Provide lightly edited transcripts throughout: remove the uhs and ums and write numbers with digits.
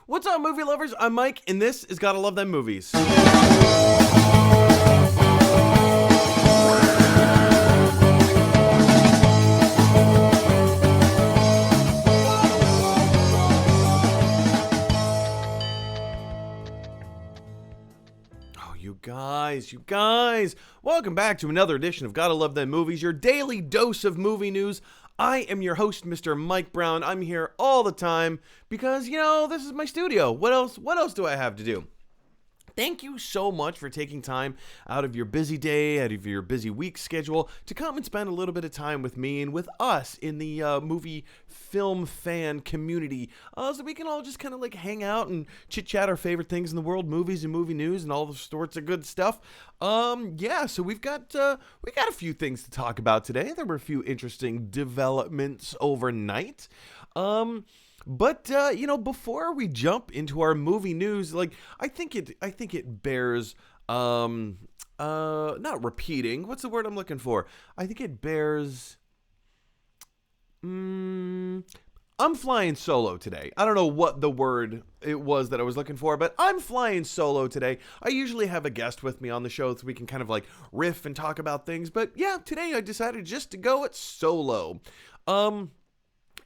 What's up, movie lovers? I'm Mike, and this is Gotta Love Them Movies. You guys, welcome back to another edition of Gotta Love Them Movies, your daily dose of movie news. I am your host, Mr. Mike Brown. I'm here all the time because, this is my studio. What else do I have to do? Thank you so much for taking time out of your busy day, out of your busy week schedule, to come and spend a little bit of time with me and with us in the movie film fan community, so we can all just kind of like hang out and chit-chat our favorite things in the world, movies and movie news and all the sorts of good stuff. So we've got a few things to talk about today. There were a few interesting developments overnight. But before we jump into our movie news, I think it bears not repeating. What's the word I'm looking for? I think it bears I'm flying solo today. I don't know what the word it was that I was looking for, but I'm flying solo today. I usually have a guest with me on the show so we can kind of like riff and talk about things, but yeah, today I decided just to go it solo.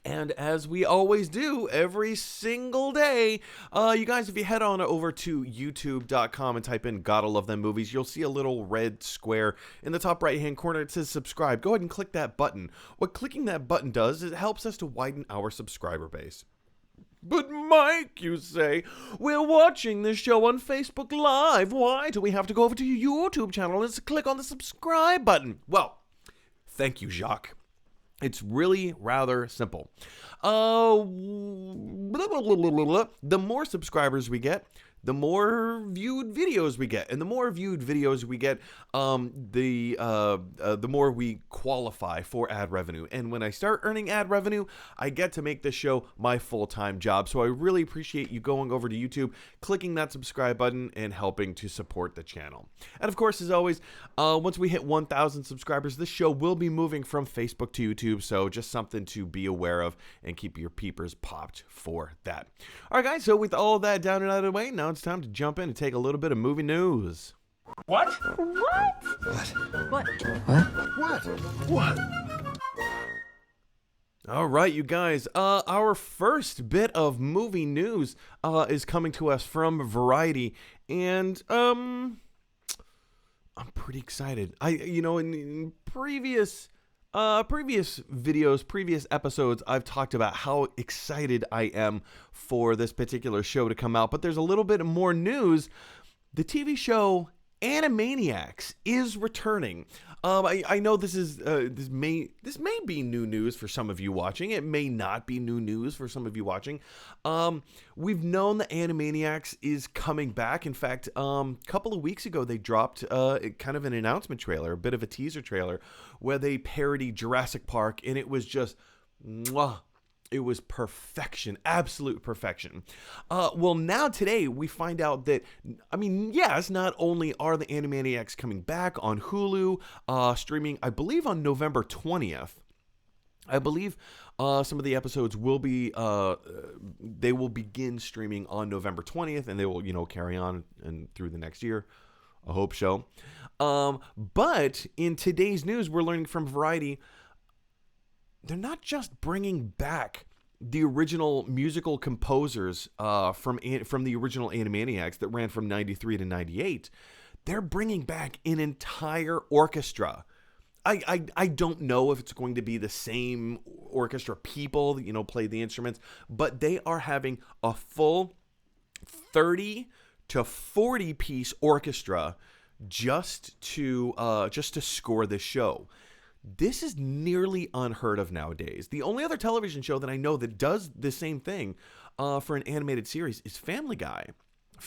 And as we always do every single day, you guys, if you head on over to youtube.com and type in Gotta Love Them Movies, you'll see a little red square in the top right-hand corner. It says subscribe. Go ahead and click that button. What clicking that button does is it helps us to widen our subscriber base. But Mike, you say, we're watching this show on Facebook Live. Why do we have to go over to your YouTube channel and click on the subscribe button? Well, thank you, Jacques. It's really rather simple. The more subscribers we get, the more viewed videos we get. And the more viewed videos we get, the more we qualify for ad revenue. And when I start earning ad revenue, I get to make this show my full-time job. So I really appreciate you going over to YouTube, clicking that subscribe button, and helping to support the channel. And of course, as always, once we hit 1,000 subscribers, this show will be moving from Facebook to YouTube. So just something to be aware of and keep your peepers popped for that. All right, guys. So with all of that down and out of the way, now it's time to jump in and take a little bit of movie news. What? All right, you guys. Our first bit of movie news is coming to us from Variety, and I'm pretty excited. In previous videos, previous episodes, I've talked about how excited I am for this particular show to come out, but there's a little bit more news. The TV show Animaniacs is returning. I know this may be new news for some of you watching. It may not be new news for some of you watching. We've known that Animaniacs is coming back. In fact, a couple of weeks ago, they dropped kind of an announcement trailer, a bit of a teaser trailer, where they parodied Jurassic Park, and it was just mwah. It was perfection, absolute perfection. Well, now today we find out that, yes, not only are the Animaniacs coming back on Hulu, streaming, I believe on November 20th. I believe some of the episodes will be, they will begin streaming on November 20th, and they will, carry on and through the next year. I hope so. But in today's news, we're learning from Variety, they're not just bringing back the original musical composers from the original Animaniacs that ran from 93 to 98. They're bringing back an entire orchestra. I don't know if it's going to be the same orchestra people that, play the instruments, but they are having a full 30 to 40 piece orchestra just to score this show. This is nearly unheard of nowadays. The only other television show that I know that does the same thing for an animated series is Family Guy.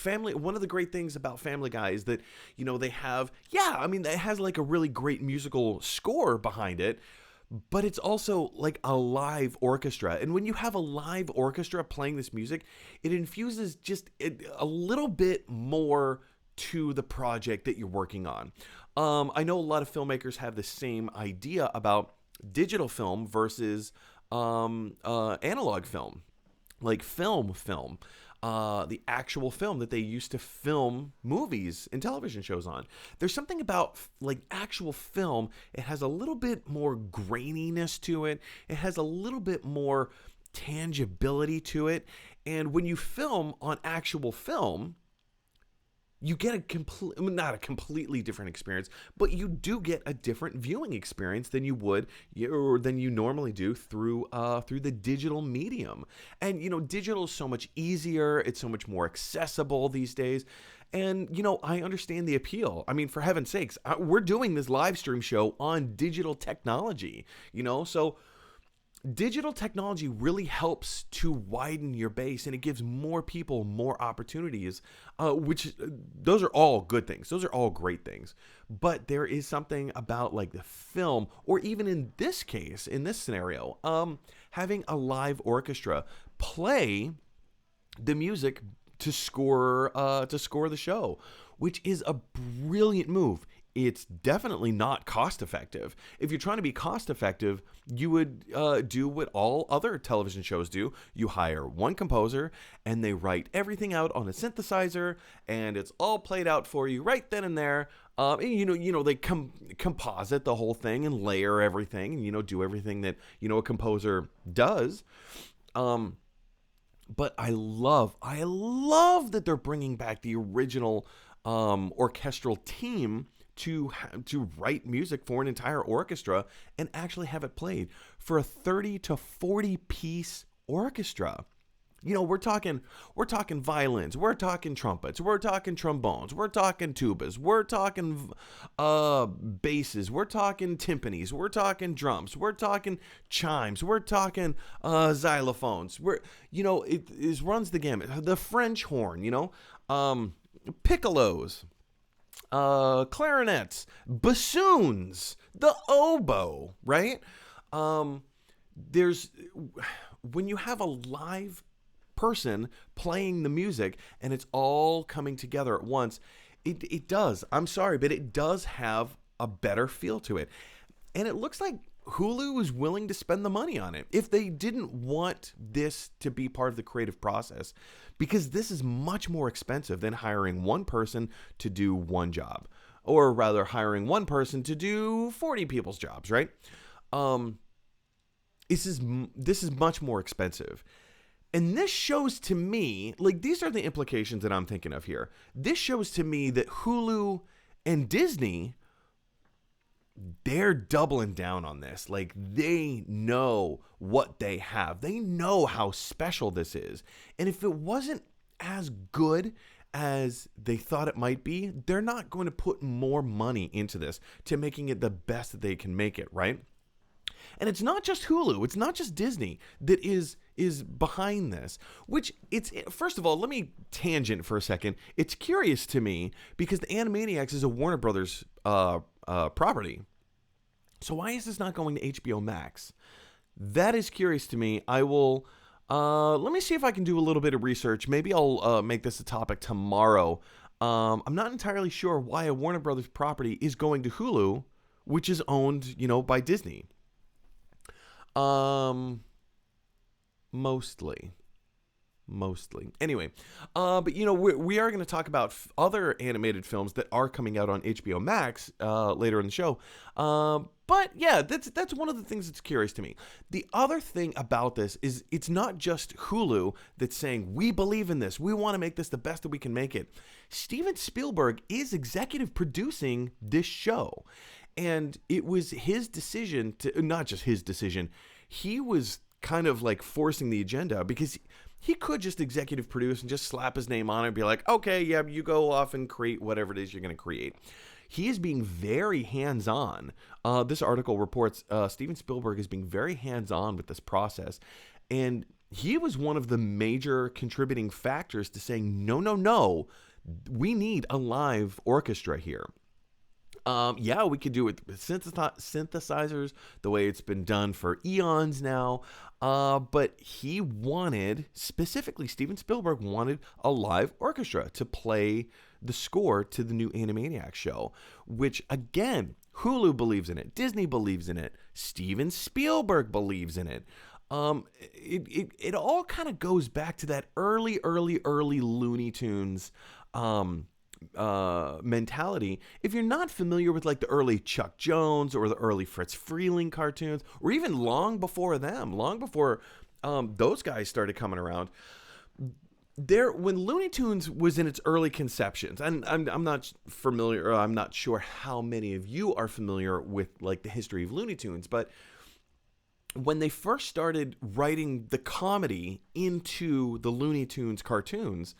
One of the great things about Family Guy is that, they have, it has like a really great musical score behind it, but it's also like a live orchestra. And when you have a live orchestra playing this music, it infuses just a little bit more to the project that you're working on. I know a lot of filmmakers have the same idea about digital film versus analog film, like film. the actual film that they used to film movies and television shows on. There's something about like actual film. It has a little bit more graininess to it. It has a little bit more tangibility to it. And when you film on actual film, you get not a completely different experience, but you do get a different viewing experience than you would or than you normally do through the digital medium. And digital is so much easier. It's so much more accessible these days. And I understand the appeal. I mean, for heaven's sakes, we're doing this live stream show on digital technology. So digital technology really helps to widen your base, and it gives more people more opportunities, which those are all good things. Those are all great things. But there is something about like the film, or even in this case, in this scenario, having a live orchestra play the music to score the show, which is a brilliant move. It's definitely not cost effective. If you're trying to be cost effective, you would do what all other television shows do. You hire one composer and they write everything out on a synthesizer, and it's all played out for you right then and there. And they composite the whole thing and layer everything, and do everything that a composer does. But I love that they're bringing back the original orchestral team to write music for an entire orchestra and actually have it played for a 30 to 40 piece orchestra. We're talking violins, we're talking trumpets, we're talking trombones, we're talking tubas, we're talking basses, we're talking timpanis, we're talking drums, we're talking chimes, we're talking xylophones. It runs the gamut. The French horn, piccolos, clarinets, bassoons, the oboe, right? There's when you have a live person playing the music and it's all coming together at once, it does. I'm sorry, but it does have a better feel to it. And it looks like Hulu is willing to spend the money on it if they didn't want this to be part of the creative process, because this is much more expensive than hiring one person to do one job, or rather hiring one person to do 40 people's jobs, right? This is much more expensive. And this shows to me, like, these are the implications that I'm thinking of here. This shows to me that Hulu and Disney, they're doubling down on this. Like, they know what they have. They know how special this is. And if it wasn't as good as they thought it might be, they're not going to put more money into this to making it the best that they can make it, right? And it's not just Hulu, it's not just Disney that is behind this, which first of all, let me tangent for a second. It's curious to me because the Animaniacs is a Warner Brothers property. So why is this not going to HBO Max? That is curious to me. I will, let me see if I can do a little bit of research. Maybe I'll make this a topic tomorrow. I'm not entirely sure why a Warner Brothers property is going to Hulu, which is owned, by Disney. Mostly. Anyway, but we are going to talk about other animated films that are coming out on HBO Max later in the show. But yeah, that's one of the things that's curious to me. The other thing about this is it's not just Hulu that's saying, we believe in this, we want to make this the best that we can make it. Steven Spielberg is executive producing this show. And it was his decision to, not just his decision, he was kind of like forcing the agenda, because he could just executive produce and just slap his name on it and be like, okay, yeah, you go off and create whatever it is you're going to create. He is being very hands-on. This article reports Steven Spielberg is being very hands-on with this process. And he was one of the major contributing factors to saying, no, we need a live orchestra here. Yeah, we could do it with synthesizers, the way it's been done for eons now. But he wanted, specifically Steven Spielberg wanted a live orchestra to play the score to the new Animaniacs show, which again, Hulu believes in it, Disney believes in it, Steven Spielberg believes in it. It all kind of goes back to that early Looney Tunes mentality. If you're not familiar with like the early Chuck Jones or the early Fritz Freeling cartoons, or even long before them, long before those guys started coming around, there when Looney Tunes was in its early conceptions, and I'm not familiar, or I'm not sure how many of you are familiar with like the history of Looney Tunes, but when they first started writing the comedy into the Looney Tunes cartoons,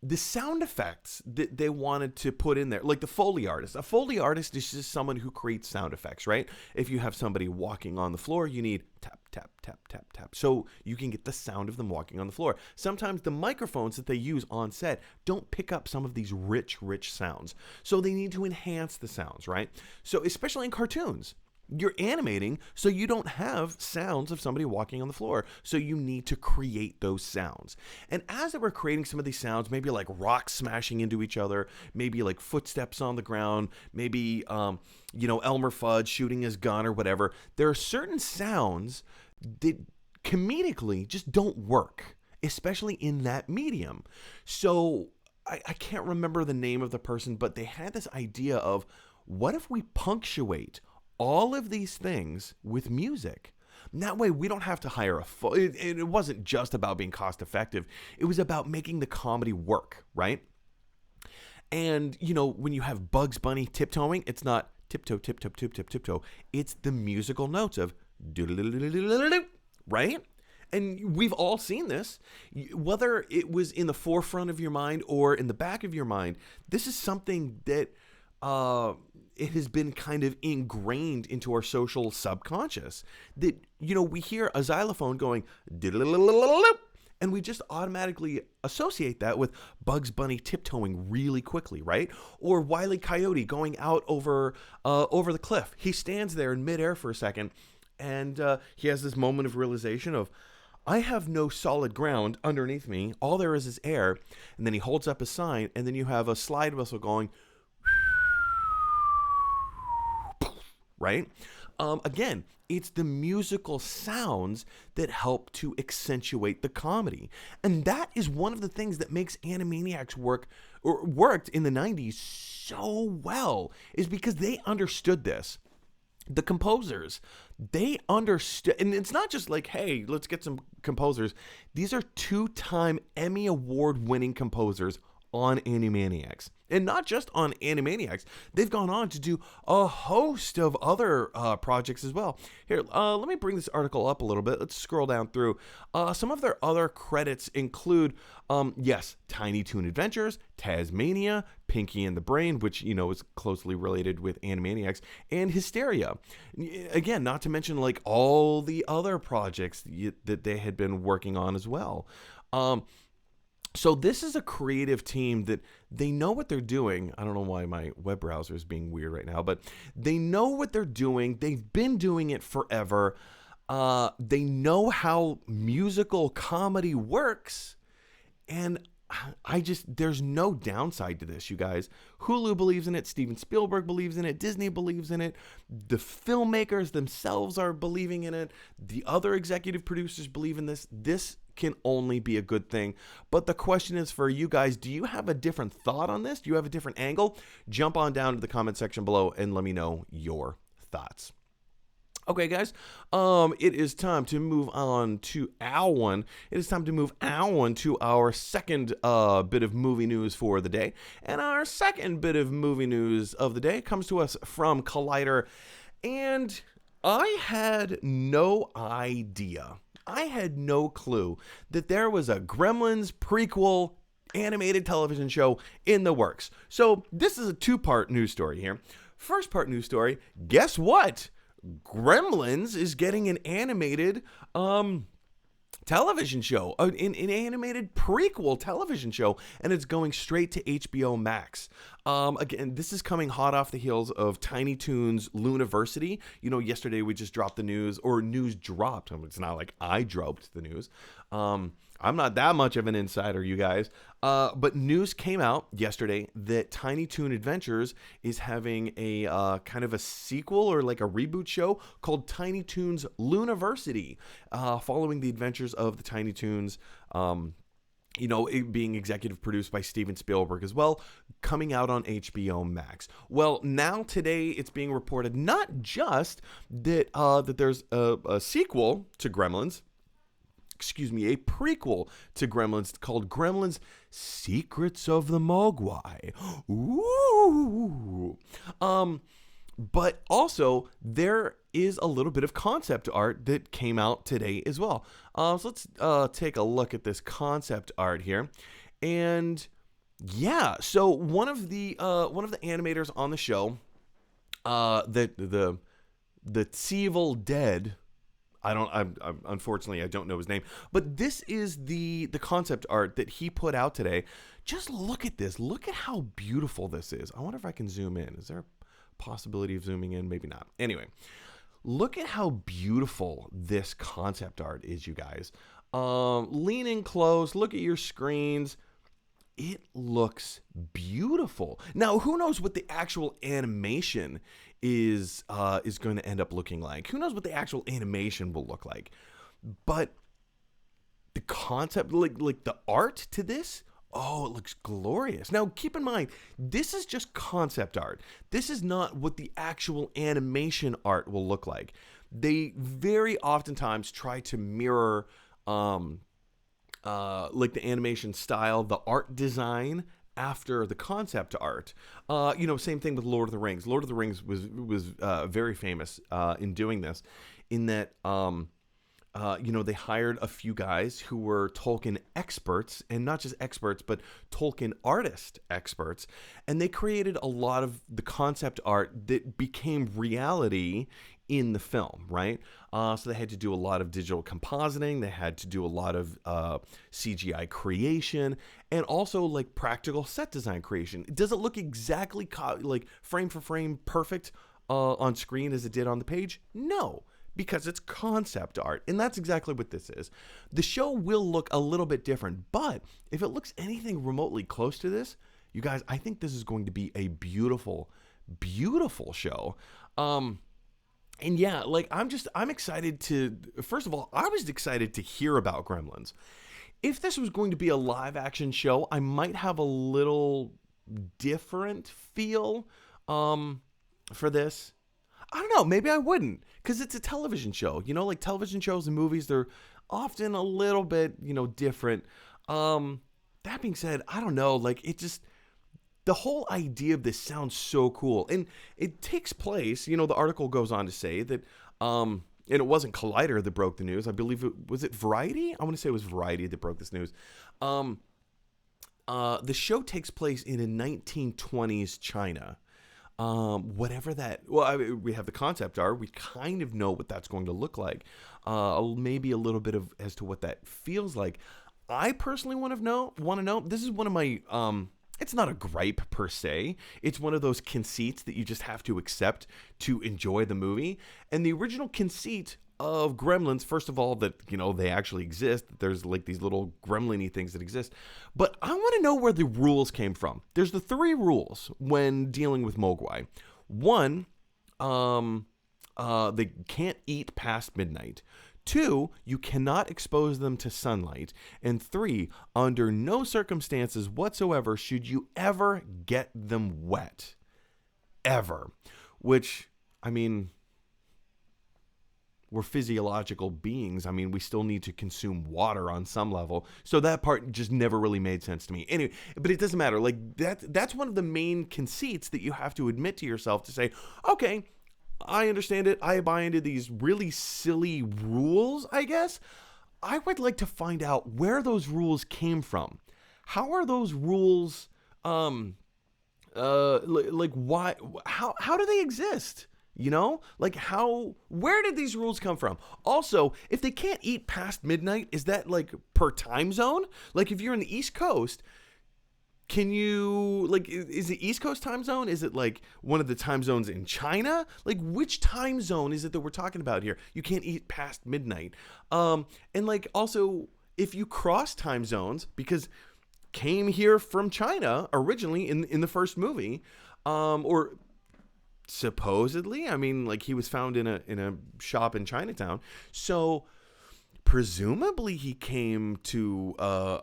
the sound effects that they wanted to put in there, like the Foley artist. A Foley artist is just someone who creates sound effects, right? If you have somebody walking on the floor, you need tap, tap, tap, tap, tap, so you can get the sound of them walking on the floor. Sometimes the microphones that they use on set don't pick up some of these rich sounds, so they need to enhance the sounds, right? So especially in cartoons, you're animating, so you don't have sounds of somebody walking on the floor. So you need to create those sounds. And as they were creating some of these sounds, maybe like rocks smashing into each other, maybe like footsteps on the ground, maybe, Elmer Fudd shooting his gun or whatever, there are certain sounds that comedically just don't work, especially in that medium. So I can't remember the name of the person, but they had this idea of, what if we punctuate all of these things with music? And that way we don't have to hire it wasn't just about being cost effective. It was about making the comedy work, right? And, when you have Bugs Bunny tiptoeing, it's not tiptoe, tiptoe, tiptoe, tiptoe. It's the musical notes of right? And we've all seen this, whether it was in the forefront of your mind or in the back of your mind. This is something that it has been kind of ingrained into our social subconscious, that, we hear a xylophone going, and we just automatically associate that with Bugs Bunny tiptoeing really quickly, right? Or Wile E. Coyote going out over the cliff. He stands there in midair for a second, and he has this moment of realization of, I have no solid ground underneath me. All there is air. And then he holds up a sign, and then you have a slide whistle going, right? Again, it's the musical sounds that help to accentuate the comedy. And that is one of the things that makes Animaniacs worked in the 90s so well, is because they understood this. The composers, they understood, and it's not just like, hey, let's get some composers. These are 2-time Emmy Award-winning composers on Animaniacs. And not just on Animaniacs, they've gone on to do a host of other projects as well. Here, let me bring this article up a little bit. Let's scroll down through. Some of their other credits include, Tiny Toon Adventures, Tasmania, Pinky and the Brain, which, is closely related with Animaniacs, and Hysteria. Again, not to mention like all the other projects that they had been working on as well. So this is a creative team that they know what they're doing. I don't know why my web browser is being weird right now, but they know what they're doing. They've been doing it forever. They know how musical comedy works. And there's no downside to this, you guys. Hulu believes in it. Steven Spielberg believes in it. Disney believes in it. The filmmakers themselves are believing in it. The other executive producers believe in this. This can only be a good thing. But the question is for you guys, do you have a different thought on this? Do you have a different angle? Jump on down to the comment section below and let me know your thoughts. Okay, guys, it is time to move on to our second bit of movie news for the day. And our second bit of movie news of the day comes to us from Collider. And I had no idea. I had no clue that there was a Gremlins prequel animated television show in the works. So this is a 2-part news story here. First part news story, guess what? Gremlins is getting an animated television show, an animated prequel television show, and it's going straight to HBO Max. Again, this is coming hot off the heels of Tiny Toons Looniversity. Yesterday we just dropped the news, or news dropped. It's not like I dropped the news. I'm not that much of an insider, you guys. But news came out yesterday that Tiny Toon Adventures is having a kind of a sequel or like a reboot show called Tiny Toons Looniversity, following the adventures of the Tiny Toons. It being executive produced by Steven Spielberg as well, coming out on HBO Max. Well, now today it's being reported not just that that there's a sequel to Gremlins, a prequel to Gremlins called Gremlins Secrets of the Mogwai. Ooh. But also, there is a little bit of concept art that came out today as well. So let's take a look at this concept art here. And yeah, so one of the animators on the show, the Evil Dead. I'm unfortunately I don't know his name, but this is the concept art that he put out today. Just look at this. Look at how beautiful this is. I wonder if I can zoom in. Is there a possibility of zooming in? Maybe not. Anyway, look at how beautiful this concept art is, you guys. Lean in close. Look at your screens. It looks beautiful. Now, who knows what the actual animation is going to end up looking like? Who knows what the actual animation will look like? But the concept, like the art to this, oh, it looks glorious. Now, keep in mind, this is just concept art. This is not what the actual animation art will look like. They very oftentimes try to mirror like the animation style, the art design after the concept art. Same thing with Lord of the Rings. Lord of the Rings was very famous in doing this, in that they hired a few guys who were Tolkien experts, and not just experts, but Tolkien artist experts, and they created a lot of the concept art that became reality in the film, right? So they had to do a lot of digital compositing. They had to do a lot of CGI creation, and also like practical set design creation. Does it look exactly like frame for frame perfect on screen as it did on the page? No, because it's concept art, and that's exactly what this is. The show will look a little bit different, but if it looks anything remotely close to this, you guys, I think this is going to be a beautiful, beautiful show. And yeah, like I'm excited to, first of all, I was excited to hear about Gremlins. If this was going to be a live action show, I might have a little different feel for this. I don't know, maybe I wouldn't, because it's a television show. Like television shows and movies, they're often a little bit, different. That being said, I don't know, like it just, the whole idea of this sounds so cool. And it takes place, the article goes on to say that, and it wasn't Collider that broke the news. I believe was it Variety? I want to say it was Variety that broke this news. The show takes place in a 1920s China. Whatever that, we have the concept art. We kind of know what that's going to look like. Maybe a little bit of as to what that feels like. I personally want to know. This is one of my, it's not a gripe per se. It's one of those conceits that you just have to accept to enjoy the movie. And the original conceit of Gremlins, first of all, that, they actually exist. There's like these little gremlin-y things that exist. But I want to know where the rules came from. There's the 3 rules when dealing with Mogwai. 1, they can't eat past midnight. 2, you cannot expose them to sunlight. And 3, under no circumstances whatsoever should you ever get them wet. Ever. Which, I mean, we're physiological beings. I mean, we still need to consume water on some level. So that part just never really made sense to me. Anyway, but it doesn't matter. Like that's one of the main conceits that you have to admit to yourself to say, okay, I understand it. I buy into these really silly rules, I guess. I would like to find out where those rules came from. How are those rules, like why, how do they exist? Like where did these rules come from? Also, if they can't eat past midnight, is that like per time zone? Like if you're in the East Coast, can you, like, is it East Coast time zone? Is it like one of the time zones in China? Like which time zone is it that we're talking about here? You can't eat past midnight. And like also, if you cross time zones, because came here from China originally in the first movie, or supposedly, I mean, like he was found in a shop in Chinatown, so presumably he came to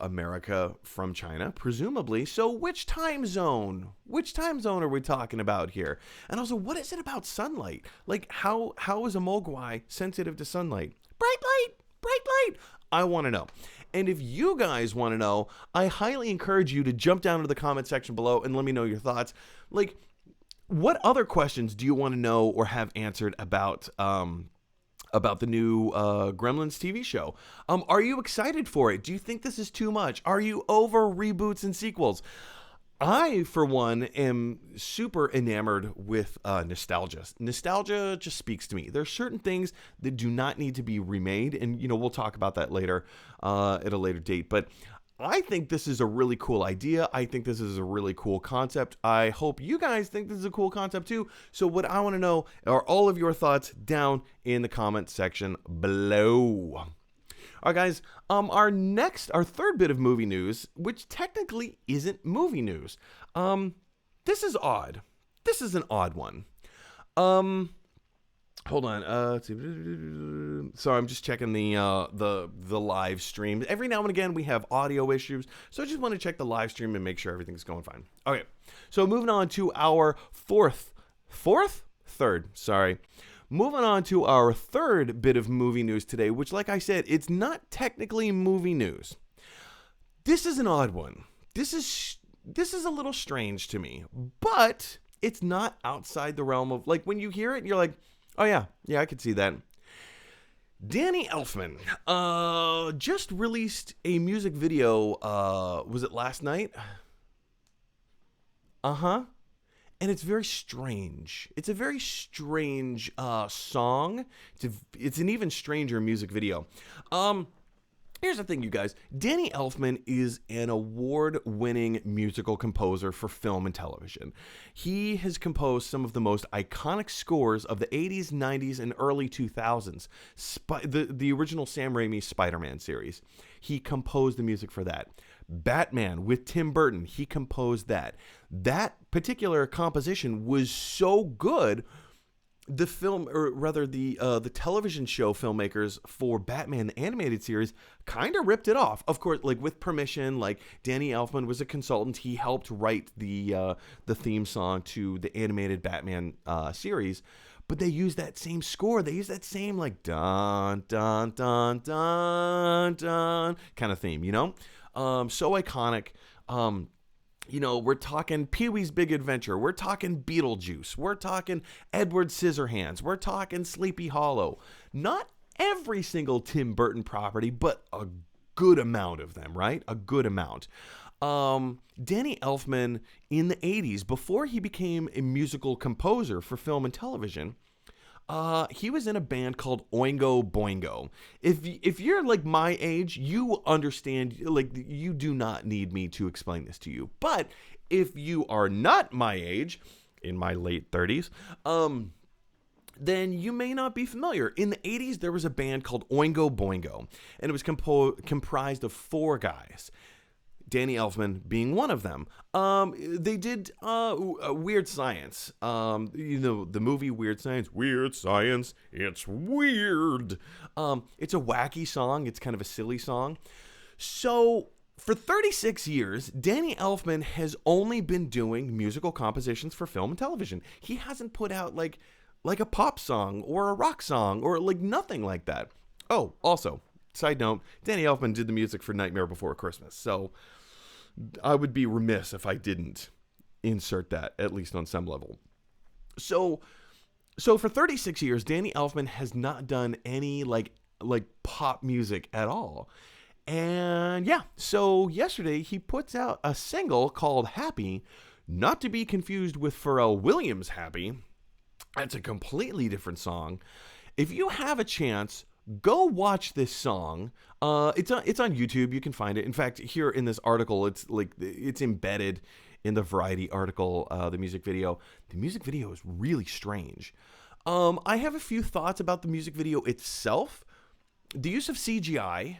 America from China, presumably. So which time zone? Which time zone are we talking about here? And also, what is it about sunlight? Like, how is a Mogwai sensitive to sunlight? Bright light, bright light. I want to know. And if you guys want to know, I highly encourage you to jump down to the comment section below and let me know your thoughts. Like, what other questions do you want to know or have answered about the new Gremlins TV show? Are you excited for it? Do you think this is too much? Are you over reboots and sequels? I, for one, am super enamored with nostalgia. Nostalgia just speaks to me. There's certain things that do not need to be remade, and we'll talk about that later at a later date. But I think this is a really cool idea. I think this is a really cool concept. I hope you guys think this is a cool concept too. So what I want to know are all of your thoughts down in the comment section below. All right, guys, our third bit of movie news, which technically isn't movie news. This is odd. This is an odd one. Hold on. Sorry, I'm just checking the live stream. Every now and again, we have audio issues, so I just want to check the live stream and make sure everything's going fine. Okay, so moving on to our Moving on to our third bit of movie news today, which, like I said, it's not technically movie news. This is an odd one. This is a little strange to me, but it's not outside the realm of, like, when you hear it, you're like, oh yeah, I could see that. Danny Elfman just released a music video, was it last night? And it's very strange. It's a very strange song. It's an even stranger music video. Here's the thing, you guys. Danny Elfman is an award-winning musical composer for film and television. He has composed some of the most iconic scores of the 80s, 90s, and early 2000s. The original Sam Raimi Spider-Man series. He composed the music for that. Batman with Tim Burton, he composed that. That particular composition was so good, the film, or rather the television show filmmakers for Batman the animated series kind of ripped it off. Of course, like with permission, like Danny Elfman was a consultant. He helped write the theme song to the animated Batman series. But they use that same score. They use that same like dun dun dun dun dun kind of theme, so iconic. We're talking Pee-wee's Big Adventure. We're talking Beetlejuice. We're talking Edward Scissorhands. We're talking Sleepy Hollow. Not every single Tim Burton property, but a good amount of them, right? A good amount. Danny Elfman in the 80s, before he became a musical composer for film and television, he was in a band called Oingo Boingo. If you're like my age, you understand, like, you do not need me to explain this to you. But if you are not my age, in my late 30s, then you may not be familiar. In the 80s, there was a band called Oingo Boingo, and it was comprised of 4 guys. Danny Elfman being one of them. They did Weird Science. The movie Weird Science. Weird Science. It's weird. It's a wacky song. It's kind of a silly song. So for 36 years, Danny Elfman has only been doing musical compositions for film and television. He hasn't put out like a pop song or a rock song or like nothing like that. Oh, also, side note, Danny Elfman did the music for Nightmare Before Christmas. So I would be remiss if I didn't insert that, at least on some level. So for 36 years, Danny Elfman has not done any like pop music at all. And yeah, so yesterday he puts out a single called Happy, not to be confused with Pharrell Williams' Happy. That's a completely different song. If you have a chance, go watch this song. It's on YouTube. You can find it. In fact, here in this article, it's embedded in the Variety article. The music video. The music video is really strange. I have a few thoughts about the music video itself. The use of CGI.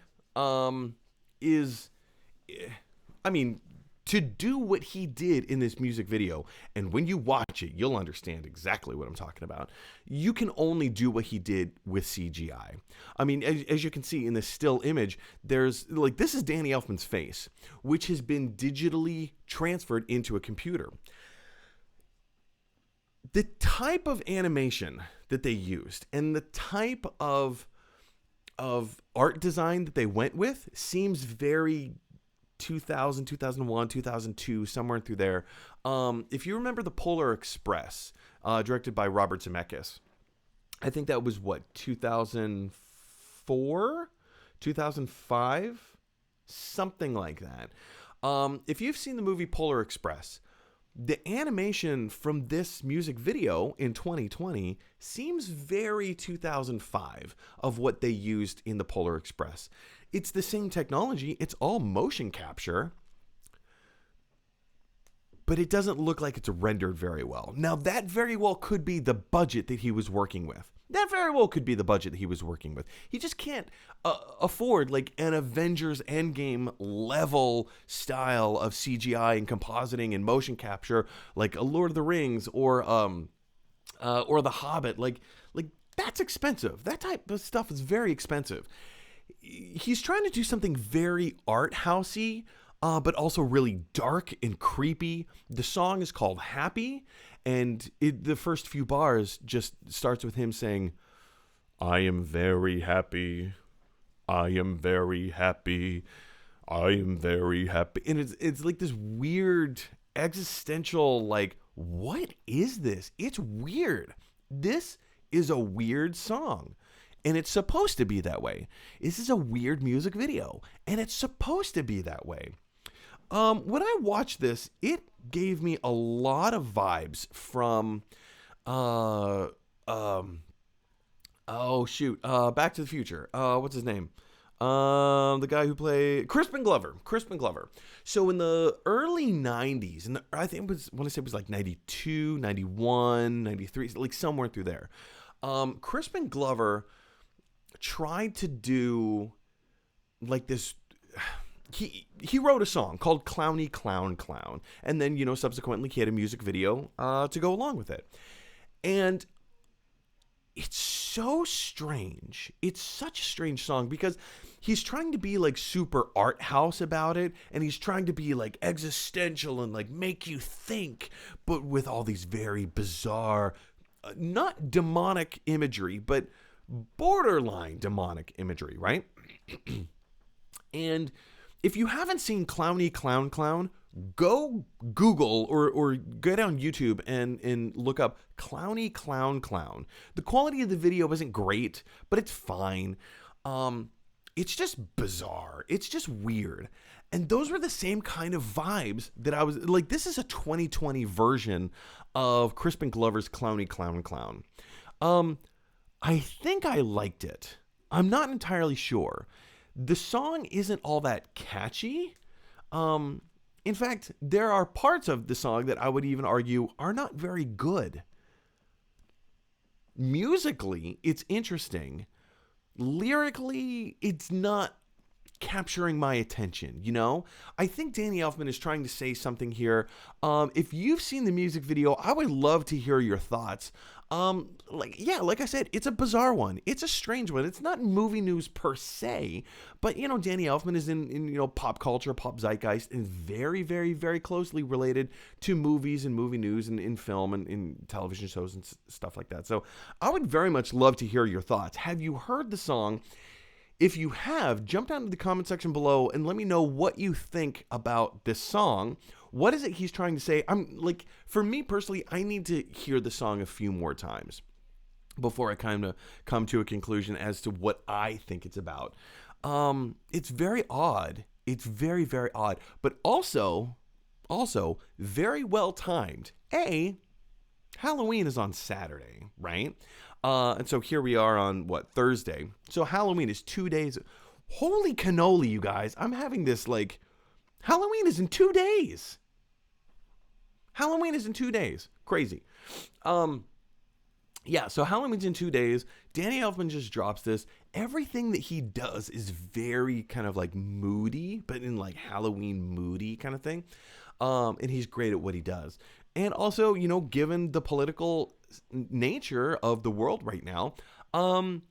is, I mean, to do what he did in this music video, and when you watch it, you'll understand exactly what I'm talking about. You can only do what he did with CGI. I mean, as you can see in this still image, there's like, this is Danny Elfman's face, which has been digitally transferred into a computer. The type of animation that they used and the type of art design that they went with seems very 2000, 2001, 2002, somewhere through there. If you remember The Polar Express, directed by Robert Zemeckis, I think that was what, 2004, 2005, something like that. If you've seen the movie Polar Express, the animation from this music video in 2020 seems very 2005 of what they used in the Polar Express. It's the same technology. It's all motion capture, but it doesn't look like it's rendered very well. Now, that very well could be the budget that he was working with. That very well could be the budget that he was working with. He just can't afford like an Avengers Endgame level style of CGI and compositing and motion capture, like a Lord of the Rings or The Hobbit. Like that's expensive. That type of stuff is very expensive. He's trying to do something very art housey, but also really dark and creepy. The song is called Happy, and the first few bars just starts with him saying, "I am very happy. I am very happy. I am very happy." And it's like this weird existential, like, what is this? It's weird. This is a weird song. And it's supposed to be that way. This is a weird music video, and it's supposed to be that way. When I watched this, it gave me a lot of vibes from, Back to the Future. What's his name? The guy who played Crispin Glover. So in the early 90s, and I think I want to say it was like 92, 91, 93, like somewhere through there. Crispin Glover tried to do like this. He wrote a song called Clowny Clown Clown, and then, subsequently he had a music video to go along with it. And it's so strange. It's such a strange song because he's trying to be like super art house about it, and he's trying to be like existential and like make you think, but with all these very bizarre, not demonic imagery, but borderline demonic imagery, right? And if you haven't seen Clowny Clown Clown, go Google or go down YouTube and look up Clowny Clown Clown. The quality of the video isn't great, but it's fine. It's just bizarre. It's just weird. And those were the same kind of vibes that I was like, this is a 2020 version of Crispin Glover's Clowny Clown Clown. I think I liked it. I'm not entirely sure. The song isn't all that catchy. In fact, there are parts of the song that I would even argue are not very good. Musically, it's interesting. Lyrically, it's not capturing my attention, I think Danny Elfman is trying to say something here. If you've seen the music video, I would love to hear your thoughts. Like I said, it's a bizarre one. It's a strange one. It's not movie news per se, but Danny Elfman is in pop culture, pop zeitgeist, and very, very, very closely related to movies and movie news and in film and in television shows and stuff like that. So I would very much love to hear your thoughts. Have you heard the song? If you have, jump down to the comment section below and let me know what you think about this song. What is it he's trying to say? For me personally, I need to hear the song a few more times before I kind of come to a conclusion as to what I think it's about. It's very odd. It's very, very odd, but also very well timed. Halloween is on Saturday, right? And so here we are on Thursday. So Halloween is 2 days. Holy cannoli, you guys. I'm having this Halloween is in 2 days. Halloween is in 2 days. Crazy. Yeah, so Halloween's in 2 days. Danny Elfman just drops this. Everything that he does is very kind of like moody, but in like Halloween moody kind of thing. And he's great at what he does. And also, given the political nature of the world right now, and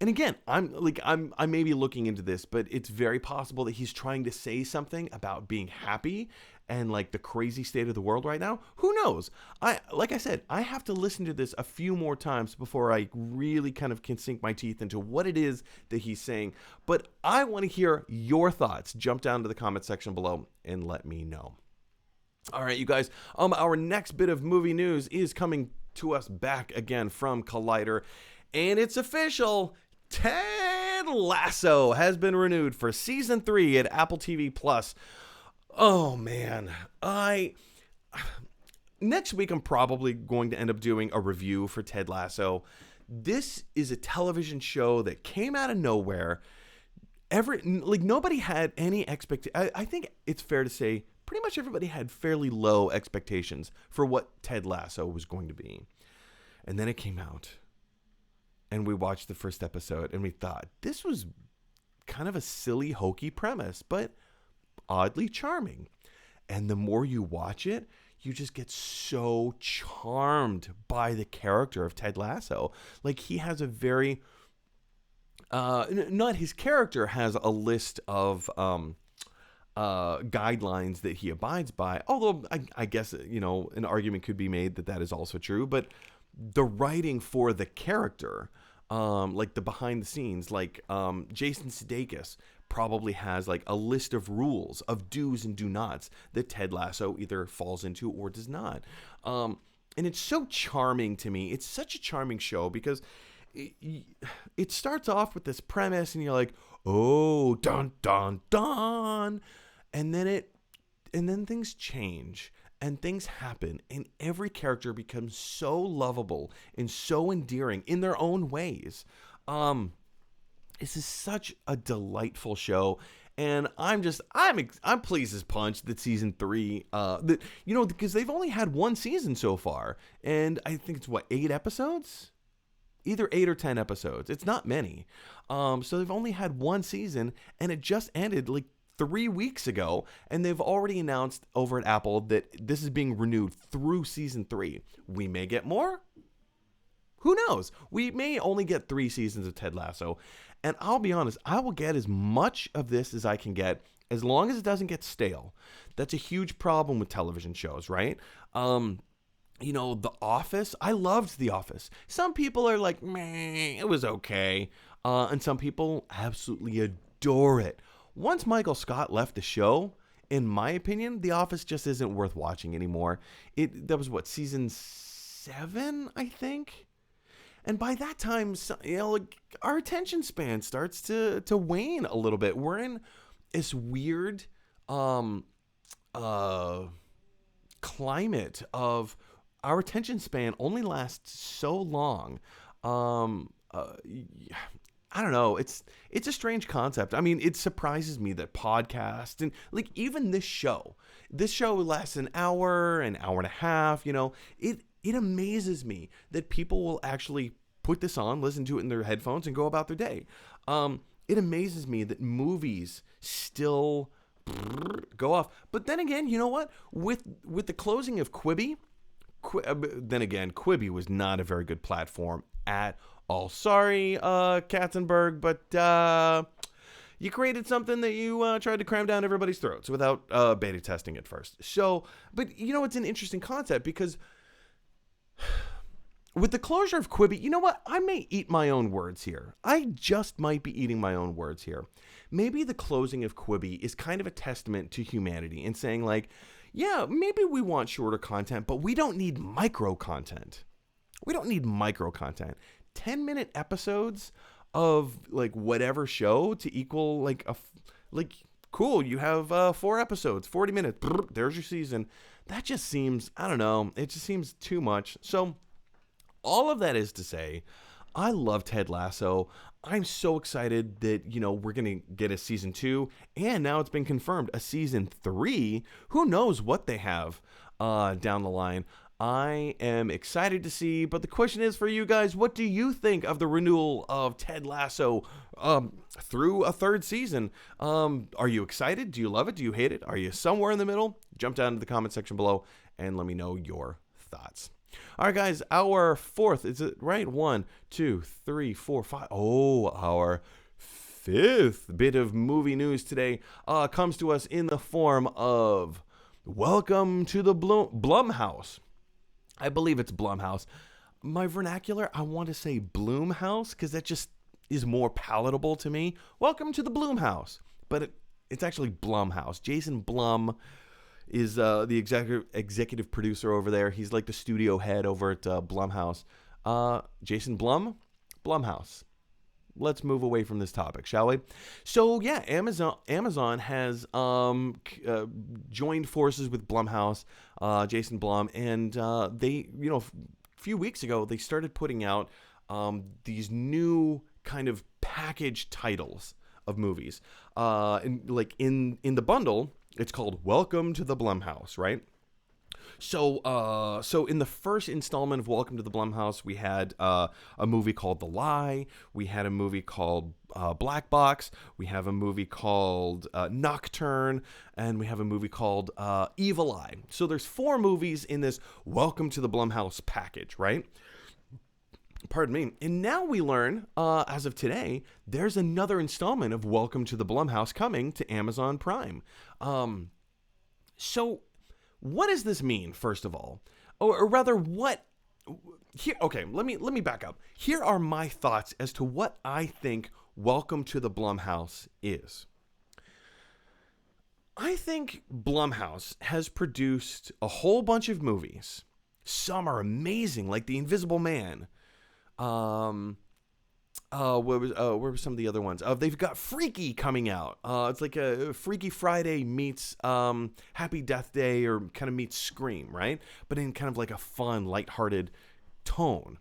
again, I may be looking into this, but it's very possible that he's trying to say something about being happy and like the crazy state of the world right now. Who knows? Like I said, I have to listen to this a few more times before I really kind of can sink my teeth into what it is that he's saying. But I want to hear your thoughts. Jump down to the comment section below and let me know. All right, you guys. Our next bit of movie news is coming to us back again from Collider, and it's official. Ted Lasso has been renewed for season 3 at Apple TV Plus. Oh man, next week I'm probably going to end up doing a review for Ted Lasso. This is a television show that came out of nowhere. Nobody had any expectation. I think it's fair to say pretty much everybody had fairly low expectations for what Ted Lasso was going to be. And then it came out. And we watched the first episode and we thought, this was kind of a silly, hokey premise, but oddly charming. And the more you watch it, you just get so charmed by the character of Ted Lasso. Like, he has a very, not his character has a list of guidelines that he abides by. Although I guess, an argument could be made that is also true. But the writing for the character, like the behind the scenes, like Jason Sudeikis probably has like a list of rules of do's and do nots that Ted Lasso either falls into or does not. And it's so charming to me. It's such a charming show because it starts off with this premise and you're like, oh, dun, dun, dun. And then things change. And things happen, and every character becomes so lovable and so endearing in their own ways. This is such a delightful show, and I'm pleased as punch that season 3, because they've only had one season so far, and I think it's 8 episodes, either 8 or 10 episodes. It's not many, so they've only had one season, and it just ended 3 weeks ago, and they've already announced over at Apple that this is being renewed through season 3. We may get more. Who knows? We may only get 3 seasons of Ted Lasso, and I'll be honest, I will get as much of this as I can get, as long as it doesn't get stale. That's a huge problem with television shows, right? The Office. I loved The Office. Some people are like, meh, it was okay, and some people absolutely adore it. Once Michael Scott left the show, in my opinion, The Office just isn't worth watching anymore. That was season 7, I think? And by that time, our attention span starts to wane a little bit. We're in this weird climate of our attention span only lasts so long. I don't know. It's a strange concept. I mean, it surprises me that podcasts and even this show lasts an hour and a half. It amazes me that people will actually put this on, listen to it in their headphones, and go about their day. It amazes me that movies still go off. But then again, you know what? With the closing of Quibi, Quibi was not a very good platform at all. Sorry, Katzenberg, but you created something that you tried to cram down everybody's throats without beta testing it first. So, but it's an interesting concept because with the closure of Quibi, you know what? I may eat my own words here. I just might be eating my own words here. Maybe the closing of Quibi is kind of a testament to humanity and saying yeah, maybe we want shorter content, but we don't need micro content. We don't need micro content. 10-minute episodes of whatever show to equal cool, you have 4 episodes, 40 minutes, there's your season. That just seems, I don't know, it just seems too much. So all of that is to say, I love Ted Lasso. I'm so excited that, we're going to get a season 2, and now it's been confirmed a season 3. Who knows what they have down the line. I am excited to see, but the question is for you guys, what do you think of the renewal of Ted Lasso through a third season? Are you excited? Do you love it? Do you hate it? Are you somewhere in the middle? Jump down to the comment section below and let me know your thoughts. All right, guys, our fourth, is it right? 1, 2, 3, 4, 5. Oh, our fifth bit of movie news today comes to us in the form of welcome to the Blumhouse. I believe it's Blumhouse. My vernacular, I want to say Blumhouse because that just is more palatable to me. Welcome to the Blumhouse. But it's actually Blumhouse. Jason Blum is the executive producer over there. He's like the studio head over at Blumhouse. Jason Blum, Blumhouse. Let's move away from this topic, shall we? So yeah, Amazon has joined forces with Blumhouse, Jason Blum, and they, a few weeks ago, they started putting out these new kind of package titles of movies. In the bundle, it's called Welcome to the Blumhouse, right? So in the first installment of Welcome to the Blumhouse, we had a movie called The Lie. We had a movie called Black Box. We have a movie called Nocturne, and we have a movie called Evil Eye. So there's 4 movies in this Welcome to the Blumhouse package, right? Pardon me. And now we learn, as of today, there's another installment of Welcome to the Blumhouse coming to Amazon Prime. So what does this mean, first of all? Or rather, what... Here, okay, let me back up. Here are my thoughts as to what I think Welcome to the Blumhouse is. I think Blumhouse has produced a whole bunch of movies. Some are amazing, like The Invisible Man. Where were some of the other ones? They've got Freaky coming out. It's like a Freaky Friday meets Happy Death Day, or kind of meets Scream, right? But in kind of like a fun, lighthearted tone.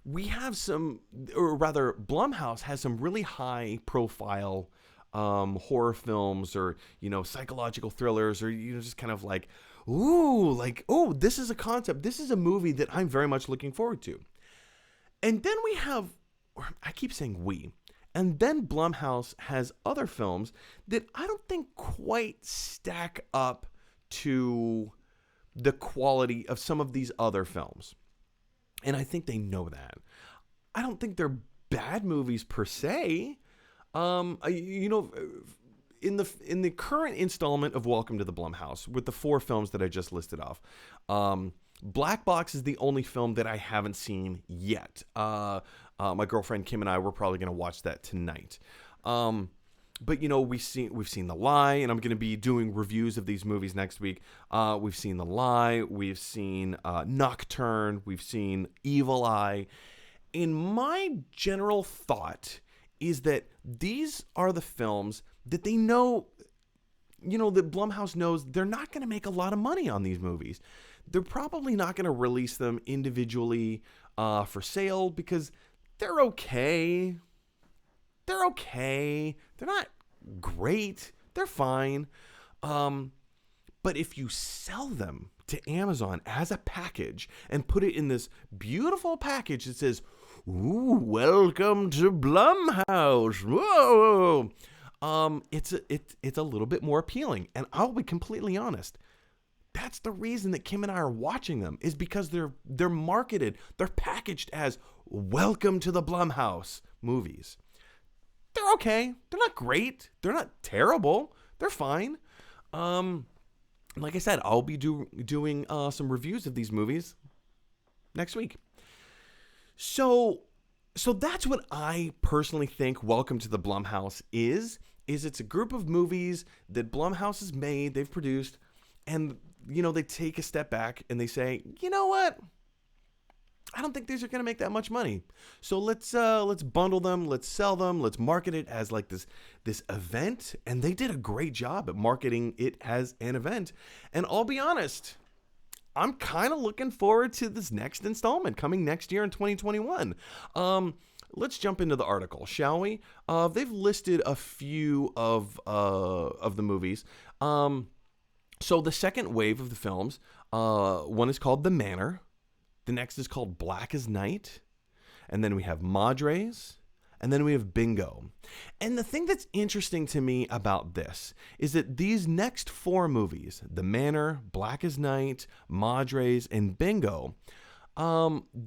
We have some, or rather, Blumhouse has some really high-profile horror films, or psychological thrillers, or just kind of like, ooh, this is a concept. This is a movie that I'm very much looking forward to. And then we have, I keep saying we, and then Blumhouse has other films that I don't think quite stack up to the quality of some of these other films. And I think they know that. I don't think they're bad movies per se. In the current installment of Welcome to the Blumhouse, with the 4 films that I just listed off, Black Box is the only film that I haven't seen yet. My girlfriend Kim and I were probably going to watch that tonight. But we've seen The Lie, and I'm going to be doing reviews of these movies next week. We've seen The Lie, we've seen Nocturne, we've seen Evil Eye. And my general thought is that these are the films that they know, that Blumhouse knows they're not going to make a lot of money on these movies. They're probably not going to release them individually for sale because they're okay. They're okay. They're not great. They're fine. But if you sell them to Amazon as a package and put it in this beautiful package that says, "Ooh, welcome to Blumhouse," whoa, it's a little bit more appealing. And I'll be completely honest. That's the reason that Kim and I are watching them, is because they're marketed, they're packaged as Welcome to the Blumhouse movies. They're okay. They're not great. They're not terrible. They're fine. Like I said, I'll be doing some reviews of these movies next week. So that's what I personally think Welcome to the Blumhouse is it's a group of movies that Blumhouse has made, they've produced, and they take a step back and they say, you know what? I don't think these are going to make that much money. So let's bundle them, let's sell them, let's market it as like this event. And they did a great job at marketing it as an event. And I'll be honest, I'm kind of looking forward to this next installment coming next year in 2021. Let's jump into the article, shall we? They've listed a few of the movies. So the second wave of the films One is called The Manor. The next is called Black as Night. And then we have Madres. And then we have Bingo. And the thing that's interesting to me about this is that these next 4 movies, The Manor, Black as Night, Madres, and Bingo,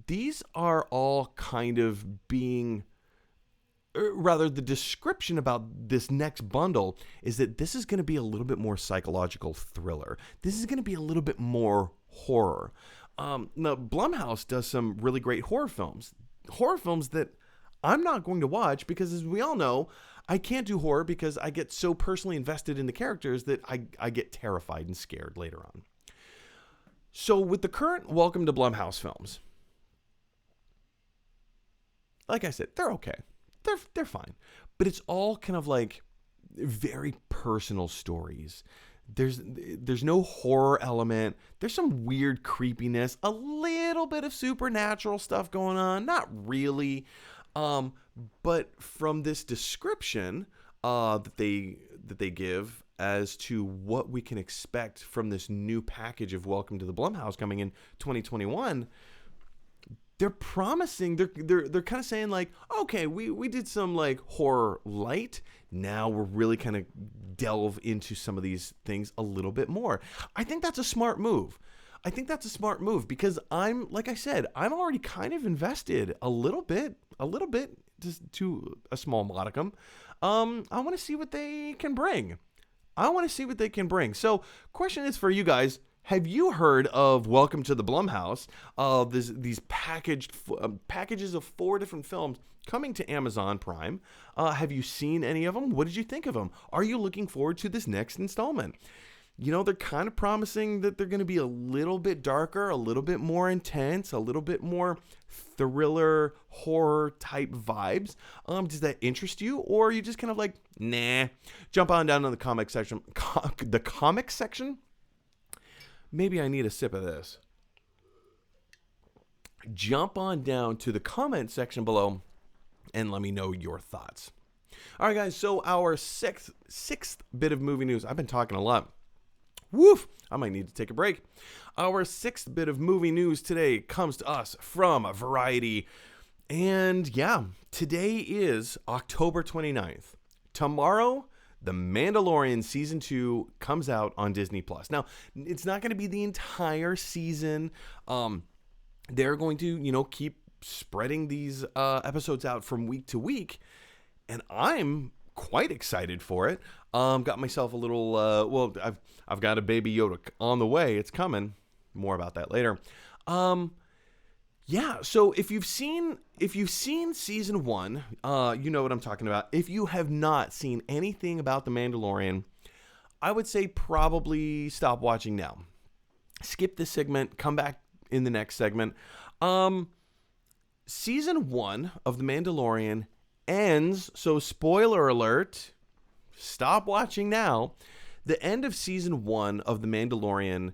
these are all kind of being, or rather the description about this next bundle is that this is going to be a little bit more psychological thriller. This is going to be a little bit more horror. Now, Blumhouse does some really great horror films that I'm not going to watch because, as we all know, I can't do horror because I get so personally invested in the characters that I get terrified and scared later on. So with the current Welcome to Blumhouse films, like I said, they're okay. They're fine. But it's all kind of like very personal stories. There's no horror element. There's some weird creepiness, a little bit of supernatural stuff going on, not really. But from this description that they give as to what we can expect from this new package of Welcome to the Blumhouse coming in 2021, they're promising, they're kind of saying like, okay, we did some like horror light. Now we're really kind of delve into some of these things a little bit more. I think that's a smart move. Because like I said, I'm already kind of invested a little bit, just to a small modicum. I want to see what they can bring. So, question is for you guys. Have you heard of Welcome to the Blumhouse? These packages of 4 different films coming to Amazon Prime. Have you seen any of them? What did you think of them? Are you looking forward to this next installment? You know, they're kind of promising that they're going to be a little bit darker, a little bit more intense, a little bit more thriller, horror type vibes. Does that interest you? Or are you just kind of like, nah? Jump on down to the comic section. The comic section? Maybe I need a sip of this. Jump on down to the comment section below and let me know your thoughts. All right, guys. So our sixth bit of movie news. I've been talking a lot. Woof! I might need to take a break. Our 6th bit of movie news today comes to us from Variety. And yeah, today is October 29th. Tomorrow, The Mandalorian Season 2 comes out on Disney+. Now, it's not going to be the entire season. They're going to, keep spreading these episodes out from week to week. And I'm quite excited for it. Got myself a little, I've got a Baby Yoda on the way. It's coming. More about that later. Yeah, so if you've seen season 1, you know what I'm talking about. If you have not seen anything about The Mandalorian, I would say probably stop watching now. Skip this segment, come back in the next segment. Season 1 of The Mandalorian ends, so spoiler alert, stop watching now. The end of season 1 of The Mandalorian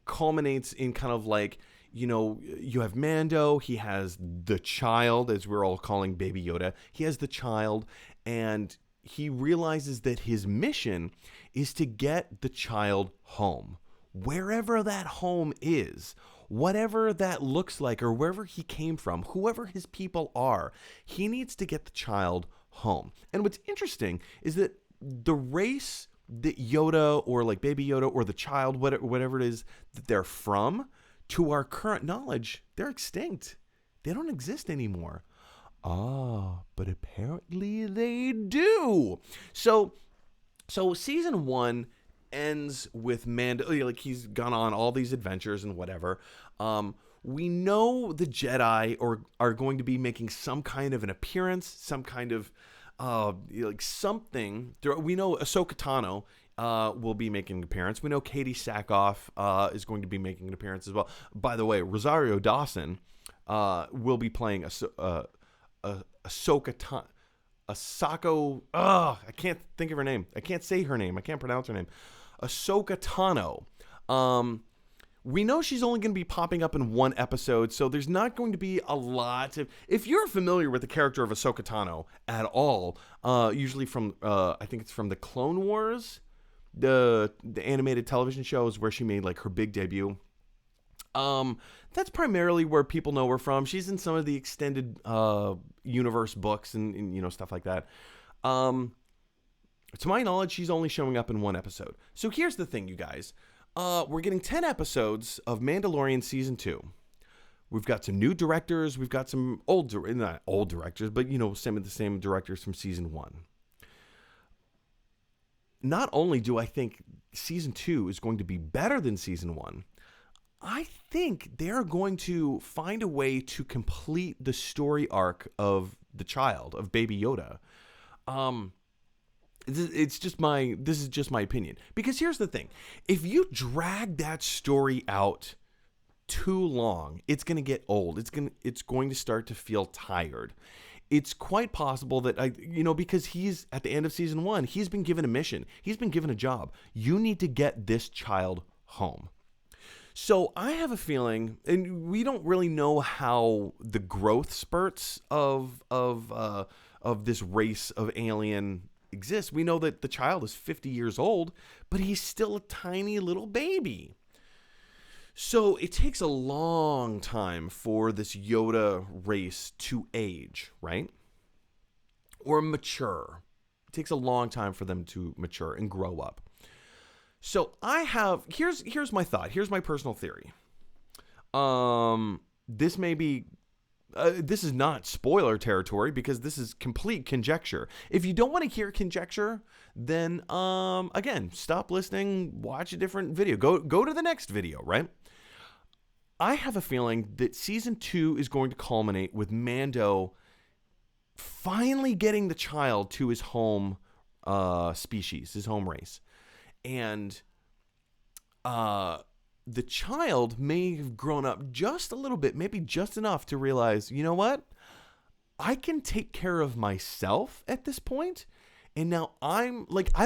culminates in kind of like, you have Mando, he has the child, as we're all calling Baby Yoda. He has the child, and he realizes that his mission is to get the child home. Wherever that home is, whatever that looks like, or wherever he came from, whoever his people are, he needs to get the child home. And what's interesting is that the race that Yoda, or like Baby Yoda, or the child, whatever it is that they're from, to our current knowledge, they're extinct. They don't exist anymore. But apparently they do. So season 1 ends with Mando, like he's gone on all these adventures and whatever. We know the Jedi are going to be making some kind of an appearance, some kind of something. We know Ahsoka Tano will be making an appearance. We know Katie Sackhoff is going to be making an appearance as well. By the way, Rosario Dawson will be playing Ahsoka Tano. Asako. I can't think of her name. I can't say her name. I can't pronounce her name. Ahsoka Tano. We know she's only going to be popping up in one episode, so there's not going to be a lot of... If you're familiar with the character of Ahsoka Tano at all, usually from, I think it's from the Clone Wars, the animated television show is where she made like her big debut. That's primarily where people know her from. She's in some of the extended universe books and stuff like that. To my knowledge, she's only showing up in one episode. So here's the thing, you guys. We're getting 10 episodes of Mandalorian Season 2. We've got some new directors. We've got some not old directors, but, some of the same directors from Season 1. Not only do I think Season 2 is going to be better than Season 1, I think they're going to find a way to complete the story arc of the child, of Baby Yoda. This is just my opinion. Because here's the thing. If you drag that story out too long, it's going to get old. It's going to start to feel tired. It's quite possible that because he's at the end of Season 1, he's been given a mission. He's been given a job. You need to get this child home. So I have a feeling, and we don't really know how the growth spurts of this race of alien exists. We know that the child is 50 years old, but he's still a tiny little baby. So it takes a long time for this Yoda race to age, right? Or mature. It takes a long time for them to mature and grow up. So here's my thought. Here's my personal theory. This may be, this is not spoiler territory because this is complete conjecture. If you don't want to hear conjecture, then again, stop listening, watch a different video. Go to the next video, right? I have a feeling that Season 2 is going to culminate with Mando finally getting the child to his home species, his home race. And the child may have grown up just a little bit, maybe just enough to realize, you know what? I can take care of myself at this point. And now I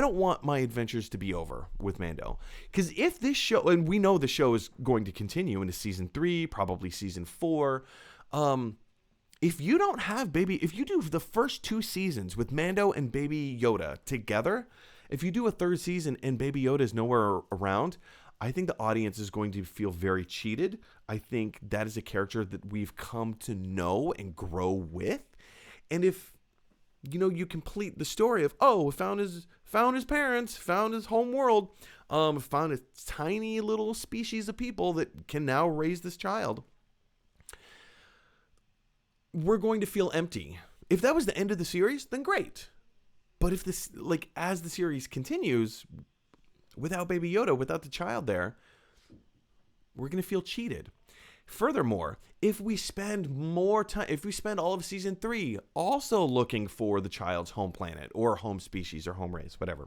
don't want my adventures to be over with Mando. Because if this show, and we know the show is going to continue into Season 3, probably Season 4. If you do the first 2 seasons with Mando and Baby Yoda together, if you do a 3rd season and Baby Yoda is nowhere around, I think the audience is going to feel very cheated. I think that is a character that we've come to know and grow with. And if you complete the story of, found his parents, found his home world, found a tiny little species of people that can now raise this child, we're going to feel empty. If that was the end of the series, then great. But if this, as the series continues, without Baby Yoda, without the child there, we're going to feel cheated. Furthermore, if we spend all of Season 3 also looking for the child's home planet or home species or home race, whatever,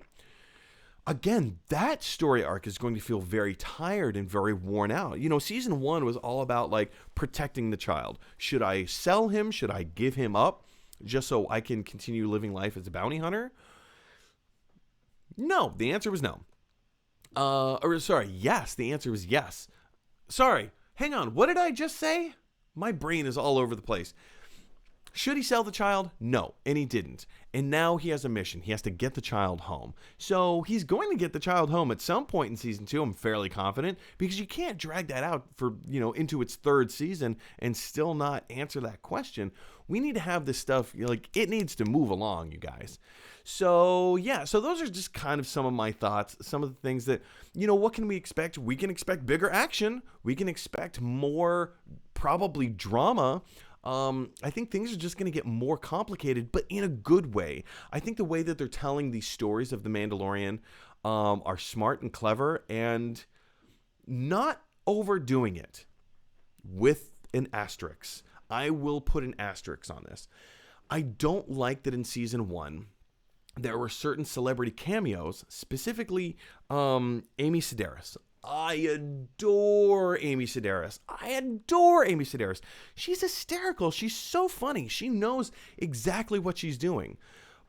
again, that story arc is going to feel very tired and very worn out. Season 1 was all about protecting the child. Should I sell him? Should I give him up just so I can continue living life as a bounty hunter? No, the answer was no. Yes, the answer was yes. Sorry, hang on, what did I just say? My brain is all over the place. Should he sell the child? No, and he didn't. And now he has a mission. He has to get the child home. So he's going to get the child home at some point in Season 2, I'm fairly confident, because you can't drag that out for, into its 3rd season and still not answer that question. We need to have this stuff, it needs to move along, you guys. So, yeah, so those are just kind of some of my thoughts, some of the things that, what can we expect? We can expect bigger action. We can expect more, probably drama. I think things are just going to get more complicated, but in a good way. I think the way that they're telling these stories of The Mandalorian are smart and clever and not overdoing it with an asterisk. I will put an asterisk on this. I don't like that in Season 1, there were certain celebrity cameos, specifically Amy Sedaris. I adore Amy Sedaris. She's hysterical. She's so funny. She knows exactly what she's doing.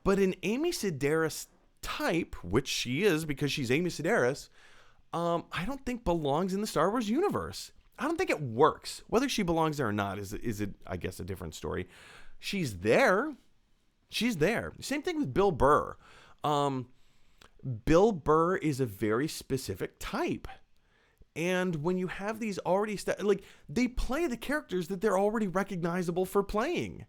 But an Amy Sedaris type, which she is because she's Amy Sedaris, I don't think belongs in the Star Wars universe. I don't think it works. Whether she belongs there or not is I guess, a different story. She's there. Same thing with Bill Burr. Bill Burr is a very specific type. And when you have these already, like, they play the characters that they're already recognizable for playing.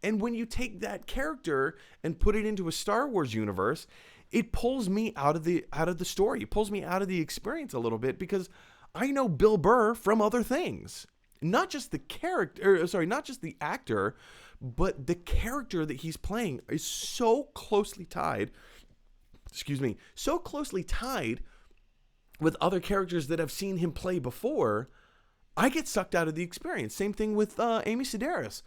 And when you take that character and put it into a Star Wars universe, it pulls me out of the story. It pulls me out of the experience a little bit because I know Bill Burr from other things. Not just the not just the actor, but the character that he's playing is so closely tied, so closely tied with other characters that I've seen him play before, I get sucked out of the experience. Same thing with Amy Sedaris.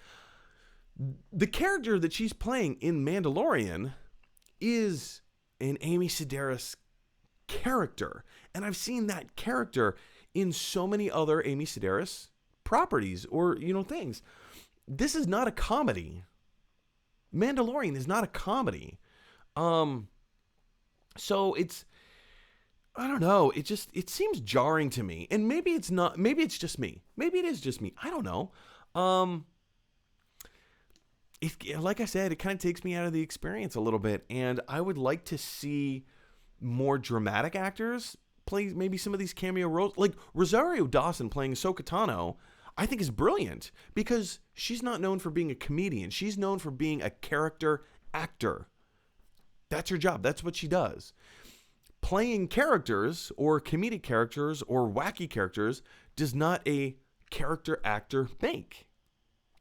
The character that she's playing in Mandalorian is an Amy Sedaris character. And I've seen that character in so many other Amy Sedaris properties or, things. This is not a comedy. Mandalorian is not a comedy. So it's, I don't know. It seems jarring to me. And maybe it's not, maybe it's just me. Maybe it is just me. I don't know. Like I said, it kind of takes me out of the experience a little bit. And I would like to see more dramatic actors play maybe some of these cameo roles. Like Rosario Dawson playing Ahsoka Tano, I think is brilliant because she's not known for being a comedian. She's known for being a character actor. That's her job. That's what she does. Playing characters or comedic characters or wacky characters does not a character actor make.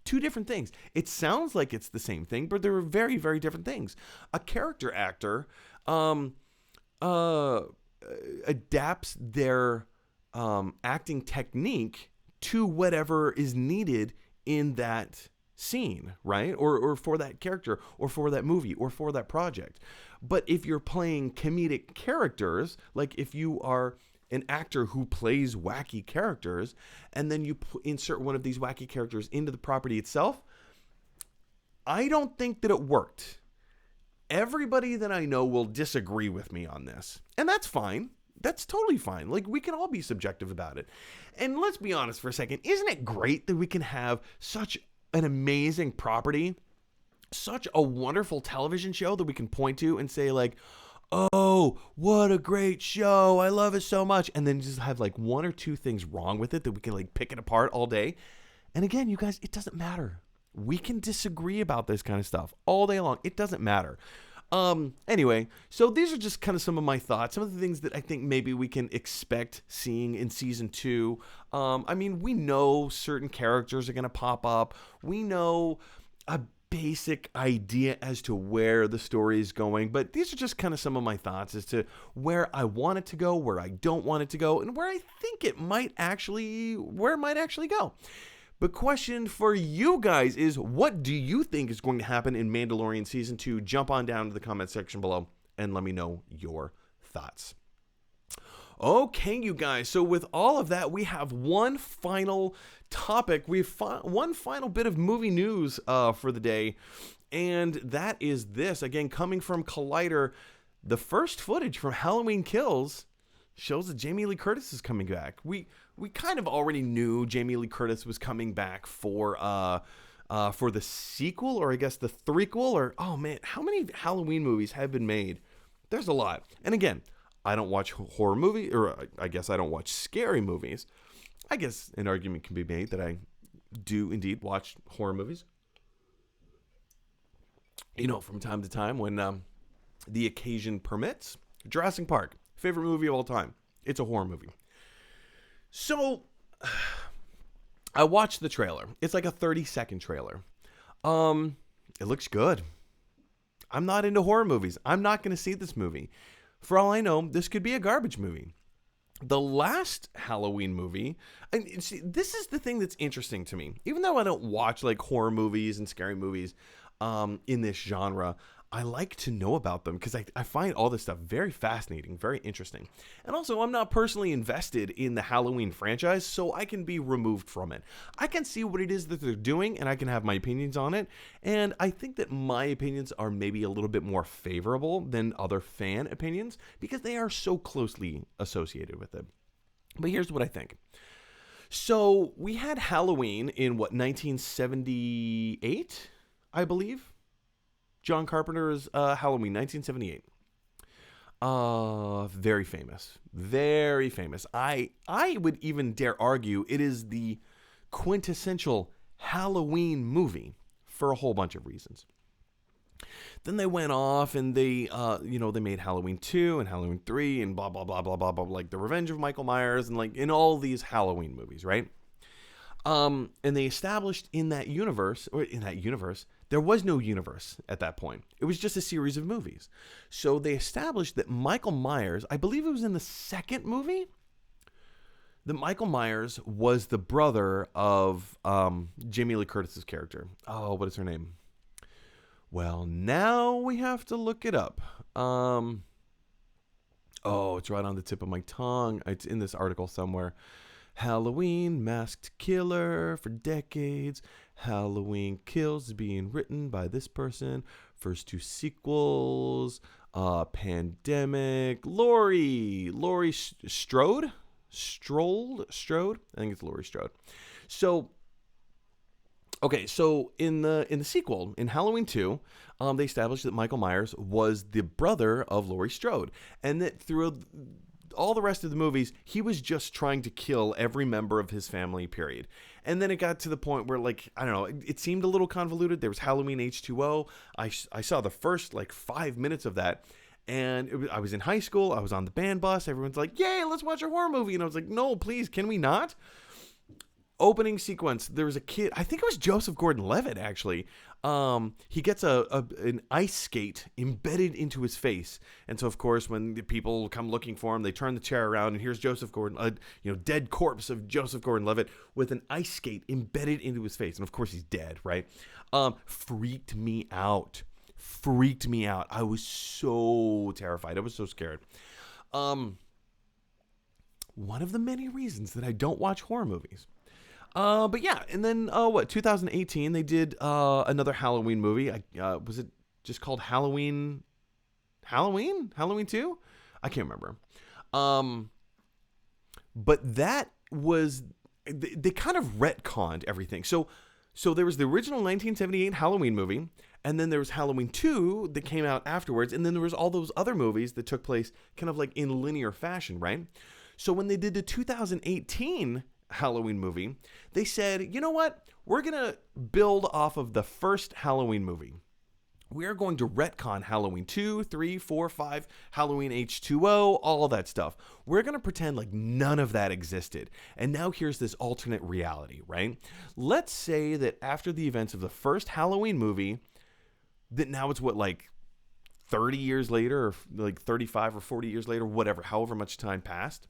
Two different things. It sounds like it's the same thing, but they're very, very different things. A character actor adapts their acting technique to whatever is needed in that scene, right? Or for that character, or for that movie, or for that project. But if you're playing comedic characters, like if you are an actor who plays wacky characters, and then you insert one of these wacky characters into the property itself, I don't think that it worked. Everybody that I know will disagree with me on this, and that's fine. That's totally fine. Like, we can all be subjective about it. And let's be honest for a second. Isn't it great that we can have such an amazing property, such a wonderful television show that we can point to and say, like, oh, what a great show. I love it so much. And then just have like one or two things wrong with it that we can like pick it apart all day. And again, you guys, it doesn't matter. We can disagree about this kind of stuff all day long. It doesn't matter. Anyway, so these are just kind of some of my thoughts, some of the things that I think maybe we can expect seeing in season 2. I mean, we know certain characters are going to pop up. We know a basic idea as to where the story is going, but these are just kind of some of my thoughts as to where I want it to go, where I don't want it to go, and where I think it might actually go. The question for you guys is, what do you think is going to happen in Mandalorian Season 2? Jump on down to the comment section below and let me know your thoughts. Okay, you guys, so with all of that, we have one final topic. We have one final bit of movie news for the day, and that is this. Again, coming from Collider, the first footage from Halloween Kills shows that Jamie Lee Curtis is coming back. We kind of already knew Jamie Lee Curtis was coming back for the sequel, or I guess the threequel, or oh man, how many Halloween movies have been made? There's a lot. And again, I don't watch horror movies, or I guess I don't watch scary movies. I guess an argument can be made that I do indeed watch horror movies. From time to time when the occasion permits. Jurassic Park, favorite movie of all time. It's a horror movie. So, I watched the trailer. It's like a 30-second trailer. It looks good. I'm not into horror movies. I'm not going to see this movie. For all I know, this could be a garbage movie. The last Halloween movie, and see, this is the thing that's interesting to me. Even though I don't watch like horror movies and scary movies in this genre, I like to know about them because I find all this stuff very fascinating, very interesting. And also, I'm not personally invested in the Halloween franchise, so I can be removed from it. I can see what it is that they're doing, and I can have my opinions on it. And I think that my opinions are maybe a little bit more favorable than other fan opinions because they are so closely associated with it. But here's what I think. So we had Halloween in, 1978, I believe? John Carpenter's Halloween, 1978. Very famous. Very famous. I would even dare argue it is the quintessential Halloween movie for a whole bunch of reasons. Then they went off and they made Halloween 2 and Halloween 3 and blah, blah, blah, blah, blah, blah, like The Revenge of Michael Myers and like in all these Halloween movies, right? And they established in that universe, there was no universe at that point. It was just a series of movies. So they established that Michael Myers, I believe it was in the second movie, that Michael Myers was the brother of Jamie Lee Curtis's character. Oh, what is her name? Well, now we have to look it up. It's right on the tip of my tongue. It's in this article somewhere. Halloween, Masked Killer for decades. Halloween Kills is being written by this person. First 2 sequels. Pandemic. Laurie Strode? Strode? I think it's Laurie Strode. So in the sequel, in Halloween 2, they established that Michael Myers was the brother of Laurie Strode, and that through all the rest of the movies, he was just trying to kill every member of his family, period. And then it got to the point where, like, I don't know, it seemed a little convoluted. There was Halloween H2O. I saw the first, 5 minutes of that, and I was in high school. I was on the band bus. Everyone's like, yay, let's watch a horror movie. And I was like, no, please, can we not? Opening sequence, there was a kid, I think it was Joseph Gordon-Levitt, actually. He gets an ice skate embedded into his face. And so, of course, when the people come looking for him, they turn the chair around, and here's Joseph Gordon, dead corpse of Joseph Gordon-Levitt with an ice skate embedded into his face. And, of course, he's dead, right? Freaked me out. I was so terrified. I was so scared. One of the many reasons that I don't watch horror movies. But yeah, and then 2018 they did another Halloween movie. Was it just called Halloween 2? I can't remember. But that was they kind of retconned everything. So there was the original 1978 Halloween movie, and then there was Halloween 2 that came out afterwards, and then there was all those other movies that took place kind of like in linear fashion, right? So when they did the 2018 Halloween movie, they said, you know what? We're going to build off of the first Halloween movie. We are going to retcon Halloween 2, 3, 4, 5, Halloween H2O, all of that stuff. We're going to pretend like none of that existed. And now here's this alternate reality, right? Let's say that after the events of the first Halloween movie, that now it's 30 years later, or 35 or 40 years later, whatever, however much time passed,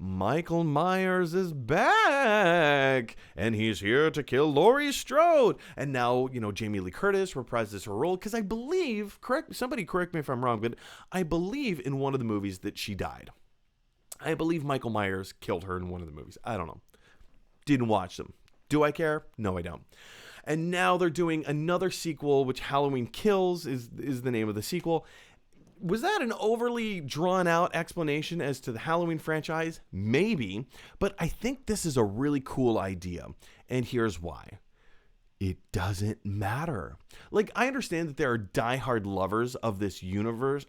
Michael Myers is back, and he's here to kill Laurie Strode. And now, Jamie Lee Curtis reprises her role, because I believe, somebody correct me if I'm wrong, but I believe in one of the movies that she died. I believe Michael Myers killed her in one of the movies. I don't know. Didn't watch them. Do I care? No, I don't. And now they're doing another sequel, which Halloween Kills is the name of the sequel. Was that an overly drawn out explanation as to the Halloween franchise? Maybe, but I think this is a really cool idea, and here's why. It doesn't matter. I understand that there are diehard lovers of this universe.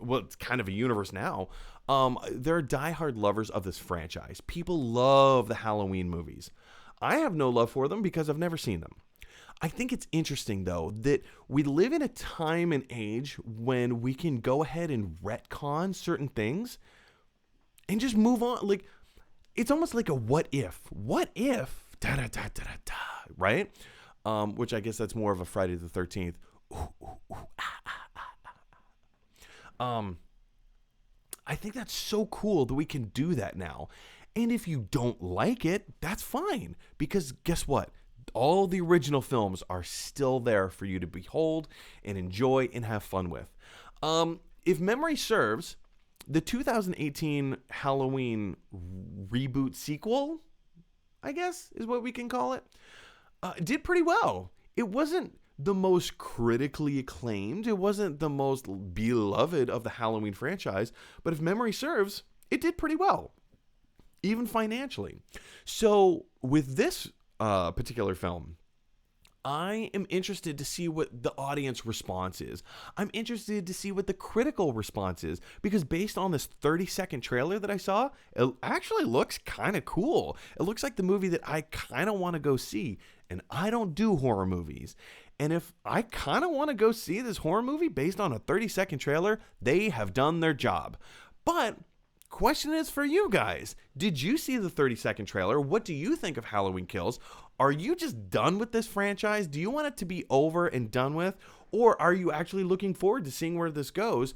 Well, it's kind of a universe now. There are diehard lovers of this franchise. People love the Halloween movies. I have no love for them because I've never seen them. I think it's interesting, though, that we live in a time and age when we can go ahead and retcon certain things and just move on. It's almost like a what if. What if? Da, da, da, da, da, da, right? Which I guess that's more of a Friday the 13th. I think that's so cool that we can do that now. And if you don't like it, that's fine. Because guess what? All the original films are still there for you to behold and enjoy and have fun with. If memory serves, the 2018 Halloween reboot sequel, I guess is what we can call it, did pretty well. It wasn't the most critically acclaimed. It wasn't the most beloved of the Halloween franchise. But if memory serves, it did pretty well, even financially. So with this particular film, I am interested to see what the audience response is. I'm interested to see what the critical response is, because based on this 30-second trailer that I saw, it actually looks kind of cool. It looks like the movie that I kind of want to go see, and I don't do horror movies. And if I kind of want to go see this horror movie based on a 30-second trailer, they have done their job. But question is for you guys. Did you see the 30-second trailer? What do you think of Halloween Kills? Are you just done with this franchise? Do you want it to be over and done with? Or are you actually looking forward to seeing where this goes?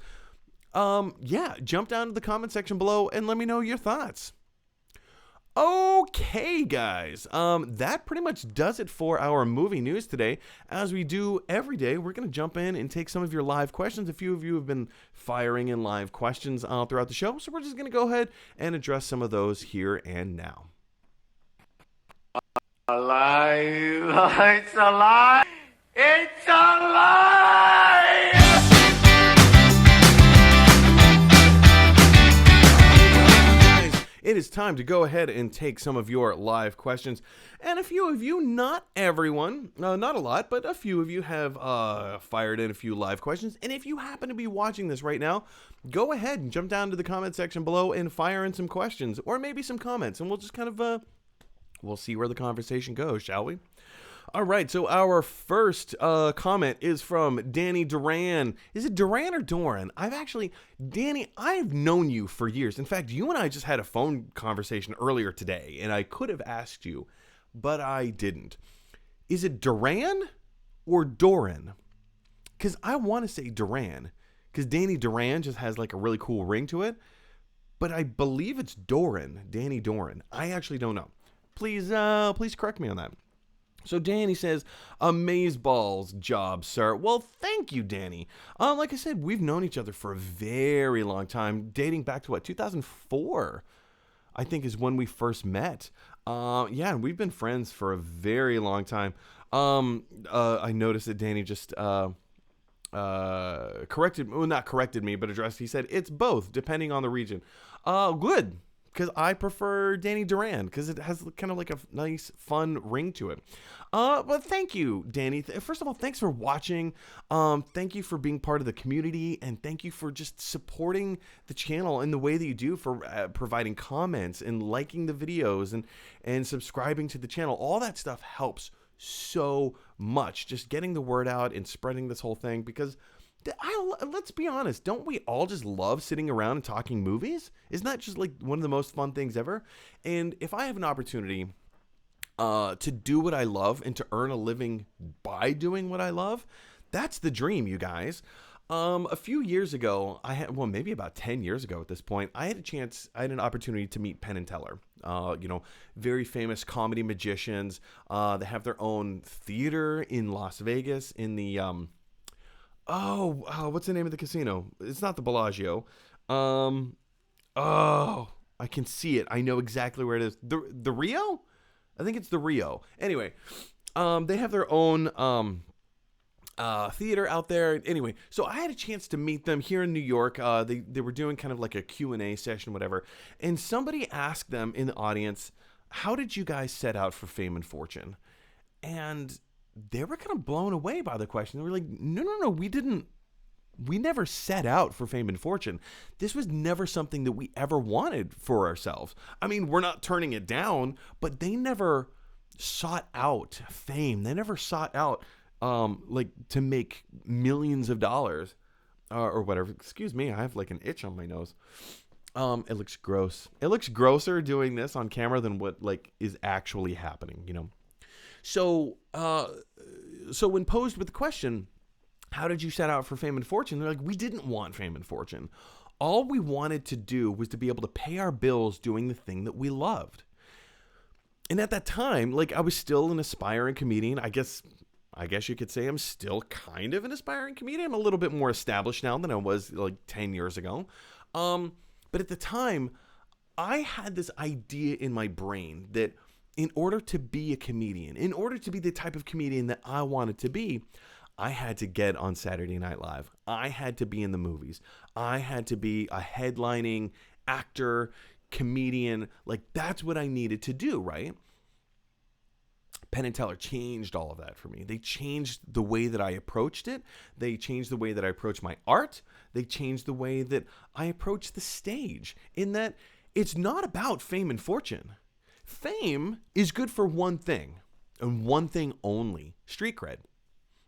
Yeah, jump down to the comment section below and let me know your thoughts. Okay, guys, that pretty much does it for our movie news today. As we do every day, we're going to jump in and take some of your live questions. A few of you have been firing in live questions throughout the show, so we're just going to go ahead and address some of those here and now. Alive! It's alive! It's alive! It is time to go ahead and take some of your live questions. And a few of you, not everyone, not a lot, but a few of you have fired in a few live questions. And if you happen to be watching this right now, go ahead and jump down to the comment section below and fire in some questions or maybe some comments. And we'll just kind of, we'll see where the conversation goes, shall we? All right, so our first comment is from Danny Duran. Is it Duran or Doran? Danny, I've known you for years. In fact, you and I just had a phone conversation earlier today, and I could have asked you, but I didn't. Is it Duran or Doran? Because I want to say Duran, because Danny Duran just has like a really cool ring to it, but I believe it's Doran, Danny Doran. I actually don't know. Please correct me on that. So Danny says, amazeballs job, sir. Well, thank you, Danny. Like I said, we've known each other for a very long time, dating back to 2004, I think is when we first met. Yeah, and we've been friends for a very long time. I noticed that Danny just not corrected me, but he said, it's both, depending on the region. Good. Because I prefer Danny Duran, because it has kind of like a nice, fun ring to it. But thank you, Danny. First of all, thanks for watching. Thank you for being part of the community, and thank you for just supporting the channel in the way that you do, for providing comments and liking the videos and subscribing to the channel. All that stuff helps so much. Just getting the word out and spreading this whole thing, because let's be honest, don't we all just love sitting around and talking movies? Isn't that just like one of the most fun things ever? And if I have an opportunity to do what I love and to earn a living by doing what I love, that's the dream, you guys. A few years ago, maybe about 10 years ago at this point, I had an opportunity to meet Penn and Teller. Very famous comedy magicians. They have their own theater in Las Vegas in the what's the name of the casino? It's not the Bellagio. I can see it. I know exactly where it is. The Rio? I think it's the Rio. Anyway, they have their own theater out there. Anyway, so I had a chance to meet them here in New York. They were doing kind of like a Q&A session, whatever. And somebody asked them in the audience, how did you guys set out for fame and fortune? And they were kind of blown away by the question. They were like, no, we didn't. We never set out for fame and fortune. This was never something that we ever wanted for ourselves. I mean, we're not turning it down, but they never sought out fame. They never sought out like to make millions of dollars or whatever. Excuse me, I have like an itch on my nose. It looks gross. It looks grosser doing this on camera than what like is actually happening, you know. So when posed with the question, how did you set out for fame and fortune? They're like, we didn't want fame and fortune. All we wanted to do was to be able to pay our bills doing the thing that we loved. And at that time, like, I was still an aspiring comedian. I guess you could say I'm still kind of an aspiring comedian. I'm a little bit more established now than I was like 10 years ago. But at the time, I had this idea in my brain that in order to be a comedian, in order to be the type of comedian that I wanted to be, I had to get on Saturday Night Live. I had to be in the movies. I had to be a headlining actor, comedian. Like, that's what I needed to do, right? Penn and Teller changed all of that for me. They changed the way that I approached it. They changed the way that I approach my art. They changed the way that I approach the stage, in that it's not about fame and fortune. Fame is good for one thing, and one thing only: street cred.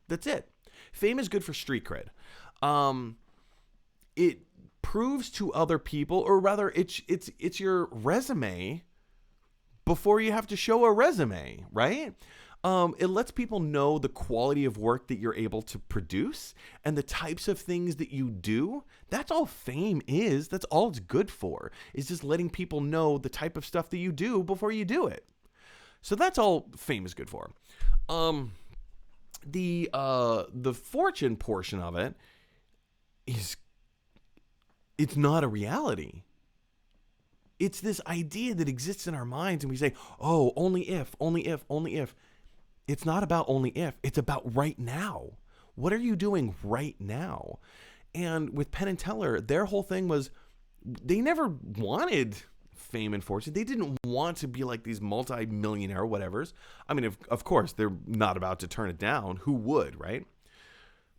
That's it. Fame is good for street cred. It proves to other people, or rather, it's your resume before you have to show a resume, right? It lets people know the quality of work that you're able to produce and the types of things that you do. That's all fame is. That's all it's good for, is just letting people know the type of stuff that you do before you do it. So that's all fame is good for. The fortune portion of it it's not a reality. It's this idea that exists in our minds, and we say, oh, only if, only if, only if. It's not about only if. It's about right now. What are you doing right now? And with Penn and Teller, their whole thing was they never wanted fame and fortune. They didn't want to be like these multi-millionaire whatevers. I mean, of course, they're not about to turn it down. Who would, right?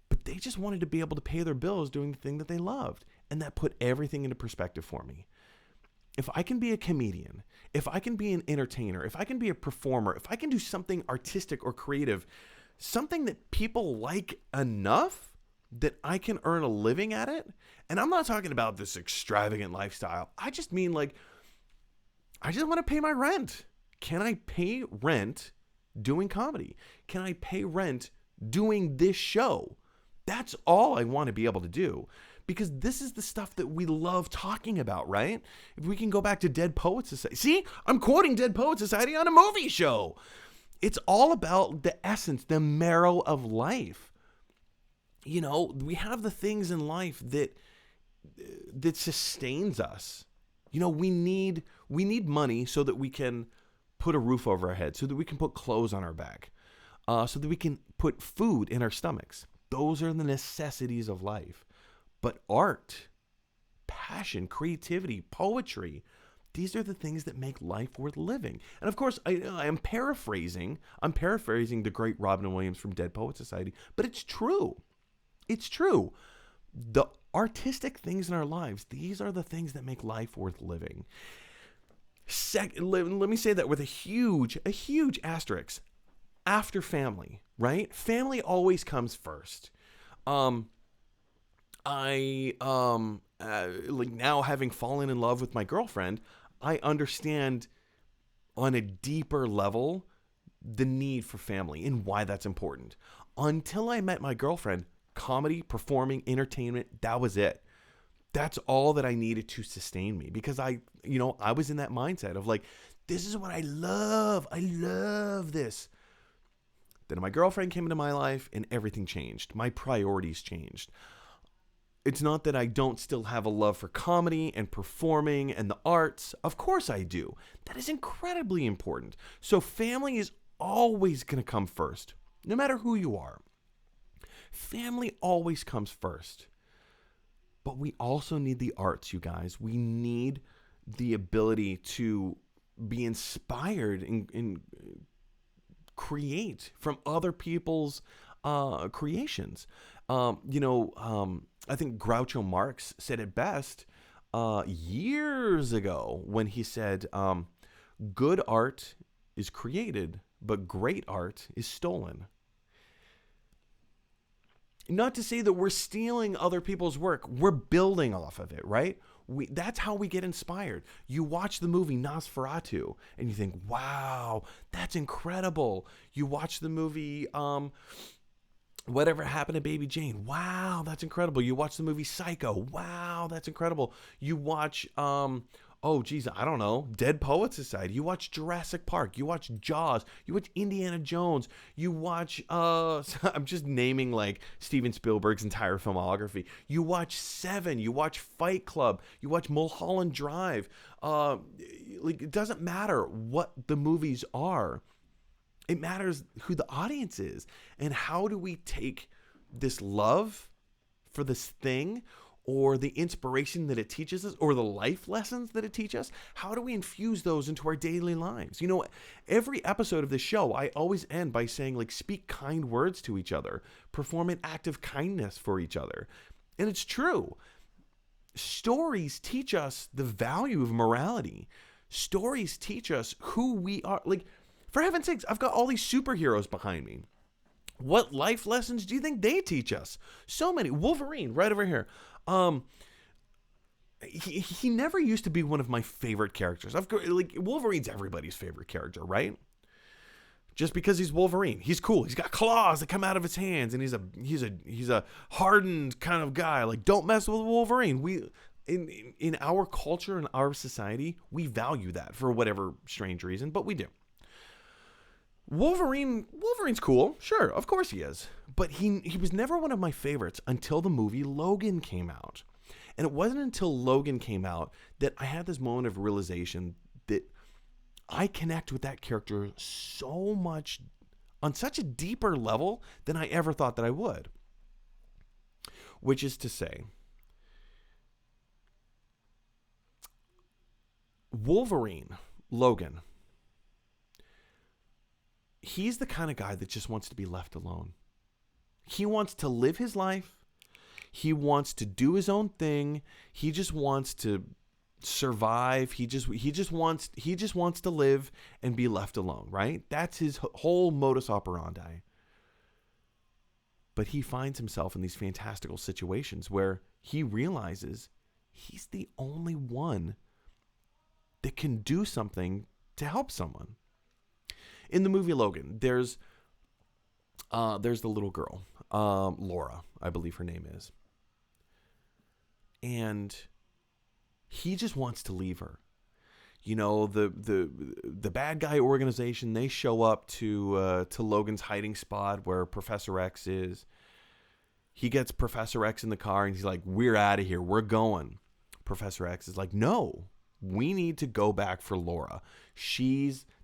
But they just wanted to be able to pay their bills doing the thing that they loved. And that put everything into perspective for me. If I can be a comedian, if I can be an entertainer, if I can be a performer, if I can do something artistic or creative, something that people like enough that I can earn a living at it. And I'm not talking about this extravagant lifestyle. I just mean, like, I just want to pay my rent. Can I pay rent doing comedy? Can I pay rent doing this show? That's all I want to be able to do. Because this is the stuff that we love talking about, right? If we can go back to Dead Poets Society. See, I'm quoting Dead Poets Society on a movie show. It's all about the essence, the marrow of life. You know, we have the things in life that sustains us. You know, we need money so that we can put a roof over our head, so that we can put clothes on our back, so that we can put food in our stomachs. Those are the necessities of life. But art, passion, creativity, poetry, these are the things that make life worth living. And of course, I'm paraphrasing the great Robin Williams from Dead Poets Society, but it's true. It's true. The artistic things in our lives, these are the things that make life worth living. Let me say that with a huge asterisk. After family, right? Family always comes first. Like now, having fallen in love with my girlfriend, I understand on a deeper level the need for family and why that's important. Until I met my girlfriend, comedy, performing, entertainment, that was it. That's all that I needed to sustain me, because I was in that mindset of like, this is what I love. I love this. Then my girlfriend came into my life and everything changed. My priorities changed. It's not that I don't still have a love for comedy and performing and the arts. Of course I do. That is incredibly important. So family is always going to come first, no matter who you are. Family always comes first. But we also need the arts, you guys. We need the ability to be inspired and create from other people's creations. I think Groucho Marx said it best years ago when he said, good art is created, but great art is stolen. Not to say that we're stealing other people's work. We're building off of it, right? That's how we get inspired. You watch the movie Nosferatu and you think, wow, that's incredible. You watch the movie Whatever Happened to Baby Jane. Wow, that's incredible. You watch the movie Psycho. Wow, that's incredible. You watch, Dead Poets Society. You watch Jurassic Park. You watch Jaws. You watch Indiana Jones. You watch, I'm just naming like Steven Spielberg's entire filmography. You watch Seven. You watch Fight Club. You watch Mulholland Drive. It doesn't matter what the movies are. It matters who the audience is, and how do we take this love for this thing, or the inspiration that it teaches us, or the life lessons that it teaches us, how do we infuse those into our daily lives? You know, every episode of this show, I always end by saying, like, speak kind words to each other, perform an act of kindness for each other. And it's true. Stories teach us the value of morality. Stories teach us who we are. Like, for heaven's sakes, I've got all these superheroes behind me. What life lessons do you think they teach us? So many. Wolverine, right over here. He never used to be one of my favorite characters. Like, Wolverine's everybody's favorite character, right? Just because he's Wolverine, he's cool. He's got claws that come out of his hands, and he's a hardened kind of guy. Like, don't mess with Wolverine. We in our culture and our society, we value that for whatever strange reason, but we do. Wolverine's cool, sure, of course he is, but he was never one of my favorites until the movie Logan came out. And it wasn't until Logan came out that I had this moment of realization that I connect with that character so much, on such a deeper level than I ever thought that I would. Which is to say, Wolverine, Logan, he's the kind of guy that just wants to be left alone. He wants to live his life. He wants to do his own thing. He just wants to survive. He just wants to live and be left alone, right? That's his whole modus operandi. But he finds himself in these fantastical situations where he realizes he's the only one that can do something to help someone. In the movie Logan, there's the little girl, Laura, I believe her name is. And he just wants to leave her. You know, the bad guy organization, they show up to Logan's hiding spot where Professor X is. He gets Professor X in the car and he's like, "We're out of here. We're going." Professor X is like, "No, we need to go back for Laura.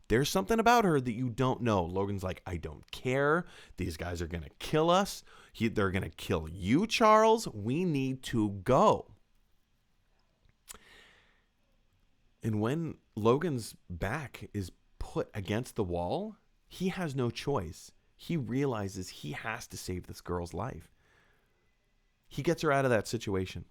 There's something about her that you don't know." Logan's like, "I don't care. These guys are going to kill us. They're going to kill you, Charles. We need to go." And when Logan's back is put against the wall, he has no choice. He realizes he has to save this girl's life. He gets her out of that situation.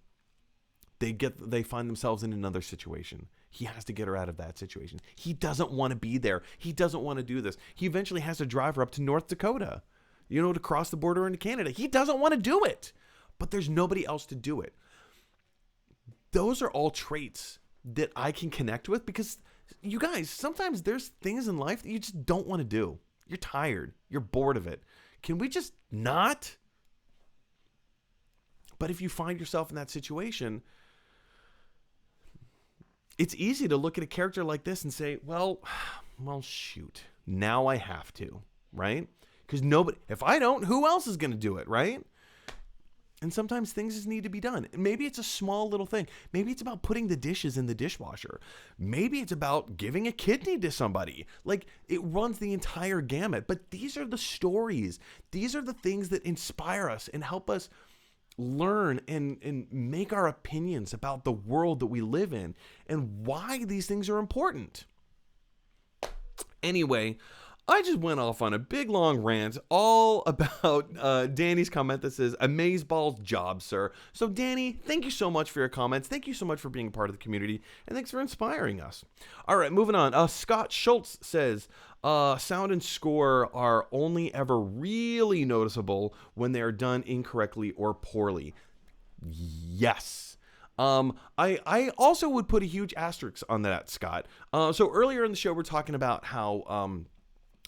They find themselves in another situation. He has to get her out of that situation. He doesn't want to be there. He doesn't want to do this. He eventually has to drive her up to North Dakota, to cross the border into Canada. He doesn't want to do it, but there's nobody else to do it. Those are all traits that I can connect with because, you guys, sometimes there's things in life that you just don't want to do. You're tired. You're bored of it. Can we just not? But if you find yourself in that situation, it's easy to look at a character like this and say, well, shoot, now I have to, right? Because if I don't, who else is going to do it, right? And sometimes things just need to be done. Maybe it's a small little thing. Maybe it's about putting the dishes in the dishwasher. Maybe it's about giving a kidney to somebody. Like, it runs the entire gamut. But these are the stories. These are the things that inspire us and help us learn and make our opinions about the world that we live in and why these things are important. Anyway, I just went off on a big long rant all about Danny's comment that says, "Amazeballs job, sir." So Danny, thank you so much for your comments. Thank you so much for being a part of the community. And thanks for inspiring us. All right, moving on. Scott Schultz says, sound and score are only ever really noticeable when they are done incorrectly or poorly. Yes. I also would put a huge asterisk on that, Scott. So earlier in the show, we're talking about how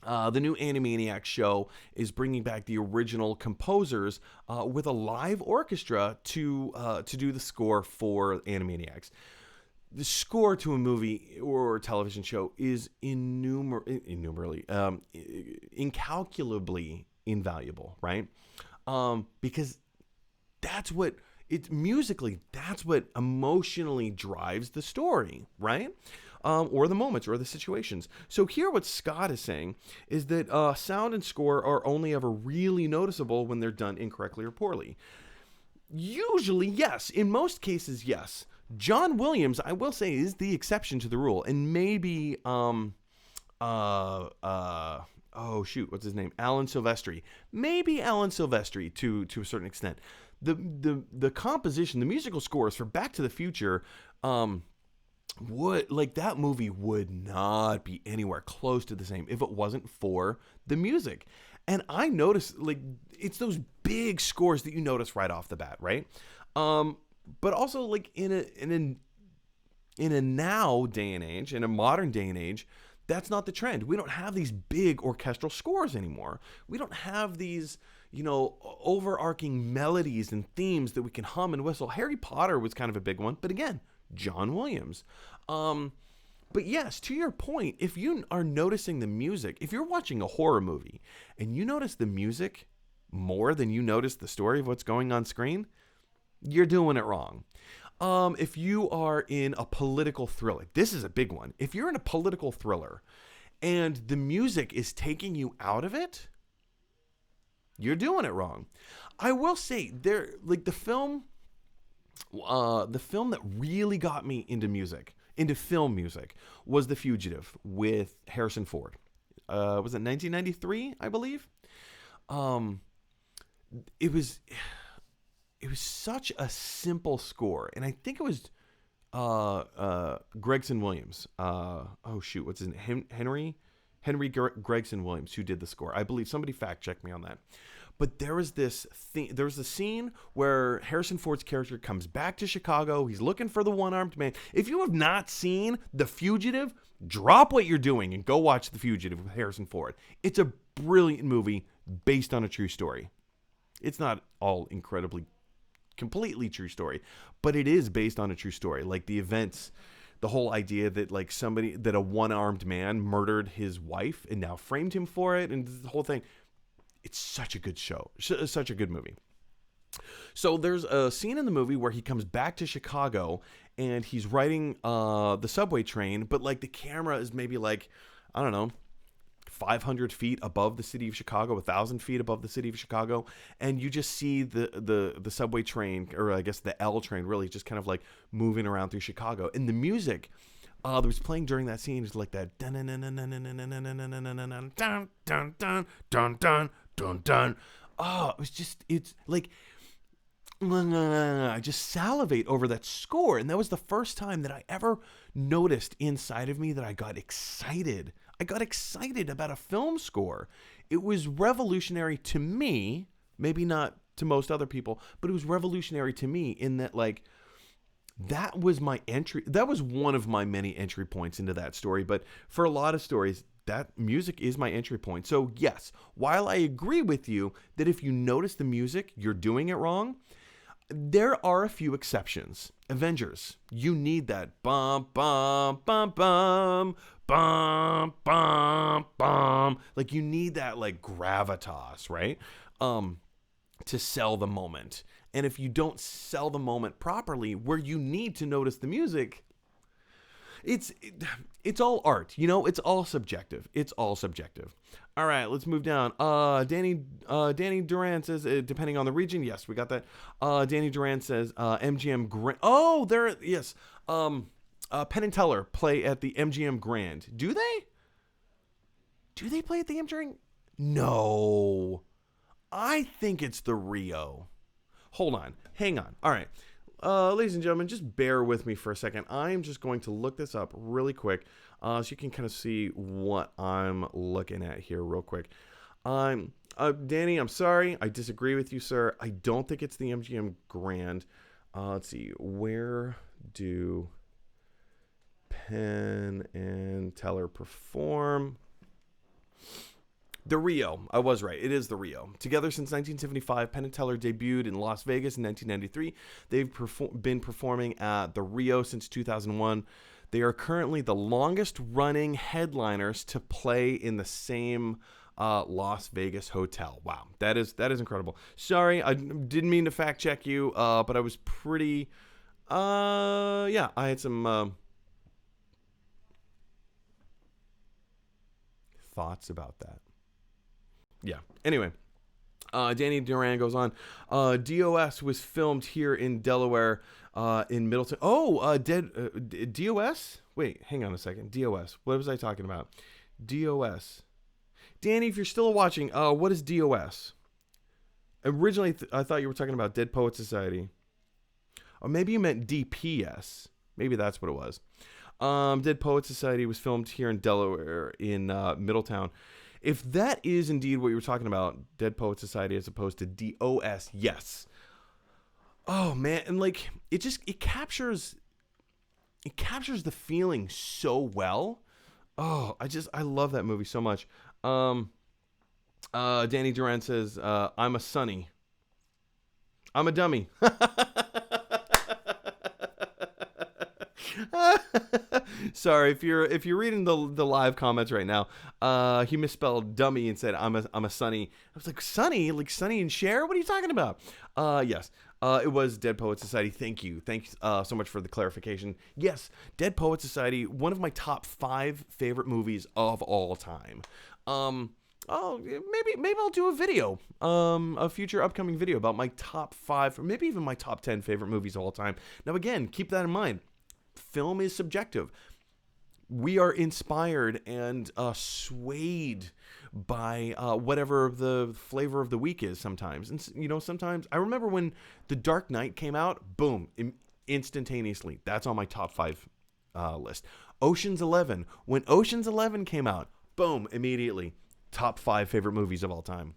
the new Animaniacs show is bringing back the original composers with a live orchestra to do the score for Animaniacs. The score to a movie or television show is incalculably invaluable, right? Because that's what musically, that's what emotionally drives the story, right? Or the moments or the situations. So here what Scott is saying is that sound and score are only ever really noticeable when they're done incorrectly or poorly. Usually, yes. In most cases, yes. John Williams, I will say, is the exception to the rule, and maybe uh uh oh shoot, what's his name? Alan Silvestri. Maybe Alan Silvestri to a certain extent. The composition, the musical scores for Back to the Future, would like that movie would not be anywhere close to the same if it wasn't for the music. And I noticed like it's those big scores that you notice right off the bat, right? But also like in a now day and age, in a modern day and age, that's not the trend. We don't have these big orchestral scores anymore. We don't have these, overarching melodies and themes that we can hum and whistle. Harry Potter was kind of a big one, but again, John Williams. But yes, to your point, if you are noticing the music, if you're watching a horror movie and you notice the music more than you notice the story of what's going on screen, you're doing it wrong. If you are in a political thriller, this is a big one. If you're in a political thriller and the music is taking you out of it, you're doing it wrong. I will say the film that really got me into film music, was The Fugitive with Harrison Ford. Was it 1993, I believe? It was such a simple score, and I think it was Gregson Williams. What's his name? Henry Gregson Williams, who did the score. I believe, somebody fact check me on that. But there was a scene where Harrison Ford's character comes back to Chicago. He's looking for the one-armed man. If you have not seen The Fugitive, drop what you're doing and go watch The Fugitive with Harrison Ford. It's a brilliant movie based on a true story. It's not all completely true story, but it is based on a true story. Like the events, the whole idea that that a one-armed man murdered his wife and now framed him for it, and the whole thing. It's such a good show, such a good movie. So there's a scene in the movie where he comes back to Chicago and he's riding the subway train, but like the camera is maybe like, I don't know, 500 feet above the city of Chicago, 1,000 feet above the city of Chicago, and you just see the subway train, or I guess the L train, really just kind of like moving around through Chicago. And the music that was playing during that scene is like that dun dun dun dun dun dun dun dun dun dun dun dun. Oh, it's like I just salivate over that score, and that was the first time that I ever noticed inside of me that I got excited. I got excited about a film score. It was revolutionary to me, maybe not to most other people, but it was revolutionary to me in that that was my entry. That was one of my many entry points into that story. But for a lot of stories, that music is my entry point. So yes, while I agree with you that if you notice the music, you're doing it wrong, there are a few exceptions. Avengers, you need that bum bum bum bum bum bum bum. Like you need that like gravitas, right? To sell the moment. And if you don't sell the moment properly, where you need to notice the music, it's all art, it's all subjective. All right, let's move down. Danny Duran says, depending on the region, yes, we got that. Danny Duran says, MGM Grand. Oh, yes. Penn and Teller play at the MGM Grand. Do they? Do they play at the MGM? No, I think it's the Rio. Hold on, hang on. All right. Ladies and gentlemen, just bear with me for a second. I'm just going to look this up really quick so you can kind of see what I'm looking at here real quick. Danny, I'm sorry. I disagree with you, sir. I don't think it's the MGM Grand. Let's see. Where do Penn and Teller perform? The Rio. I was right. It is the Rio. Together since 1975, Penn and Teller debuted in Las Vegas in 1993. They've been performing at the Rio since 2001. They are currently the longest running headliners to play in the same Las Vegas hotel. Wow, that is incredible. Sorry, I didn't mean to fact check you, but I was pretty. I had some thoughts about that. Yeah. Anyway, Danny Duran goes on. DOS was filmed here in Delaware, in Middleton. Oh, DOS? Wait, hang on a second. DOS. What was I talking about? DOS. Danny, if you're still watching, what is DOS? Originally, I thought you were talking about Dead Poet Society. Or maybe you meant DPS. Maybe that's what it was. Dead Poet Society was filmed here in Delaware, in Middletown. If that is indeed what you were talking about, Dead Poet Society as opposed to DOS, yes. Oh man, and like it captures the feeling so well. Oh, I love that movie so much. Danny Duran says, I'm a Sonny. I'm a dummy. Sorry, if you're reading the live comments right now, he misspelled dummy and said I'm a Sonny. I was like, Sonny, like Sonny and Cher? What are you talking about? Yes. It was Dead Poet Society. Thank you so much for the clarification. Yes, Dead Poet Society, one of my top 5 favorite movies of all time. Oh, maybe I'll do a video, a future upcoming video about my top 5, or maybe even my top 10 favorite movies of all time. Now, again, keep that in mind. Film is subjective. We are inspired and swayed by whatever the flavor of the week is sometimes. And, sometimes I remember when The Dark Knight came out, boom, instantaneously. That's on my top 5 list. Ocean's 11. When Ocean's 11 came out, boom, immediately. Top 5 favorite movies of all time.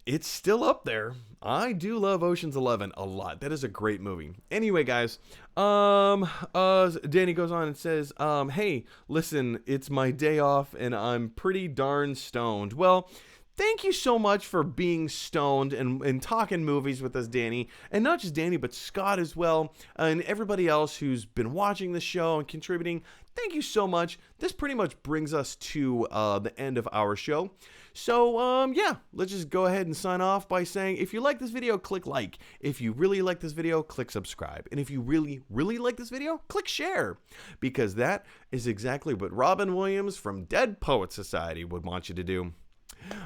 It's still up there. I do love Ocean's 11 a lot. That is a great movie. Anyway, guys, Danny goes on and says, hey, listen, it's my day off and I'm pretty darn stoned. Well, thank you so much for being stoned and talking movies with us, Danny. And not just Danny, but Scott as well. And everybody else who's been watching the show and contributing. Thank you so much. This pretty much brings us to the end of our show. So, yeah, let's just go ahead and sign off by saying, if you like this video, click like. If you really like this video, click subscribe. And if you really, really like this video, click share. Because that is exactly what Robin Williams from Dead Poet Society would want you to do.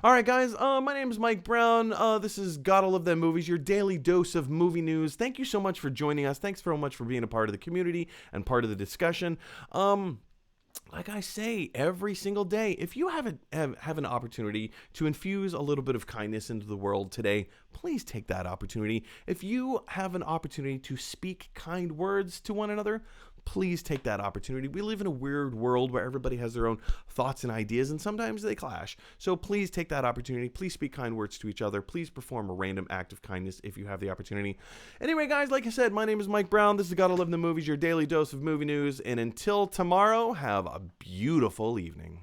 All right, guys, my name is Mike Brown. This is Gotta Love Them Movies, your daily dose of movie news. Thank you so much for joining us. Thanks so much for being a part of the community and part of the discussion. Like I say every single day, if you have an opportunity to infuse a little bit of kindness into the world today, please take that opportunity. If you have an opportunity to speak kind words to one another, please take that opportunity. We live in a weird world where everybody has their own thoughts and ideas, and sometimes they clash. So please take that opportunity. Please speak kind words to each other. Please perform a random act of kindness if you have the opportunity. Anyway, guys, like I said, my name is Mike Brown. This is Gotta Love the Movies, your daily dose of movie news. And until tomorrow, have a beautiful evening.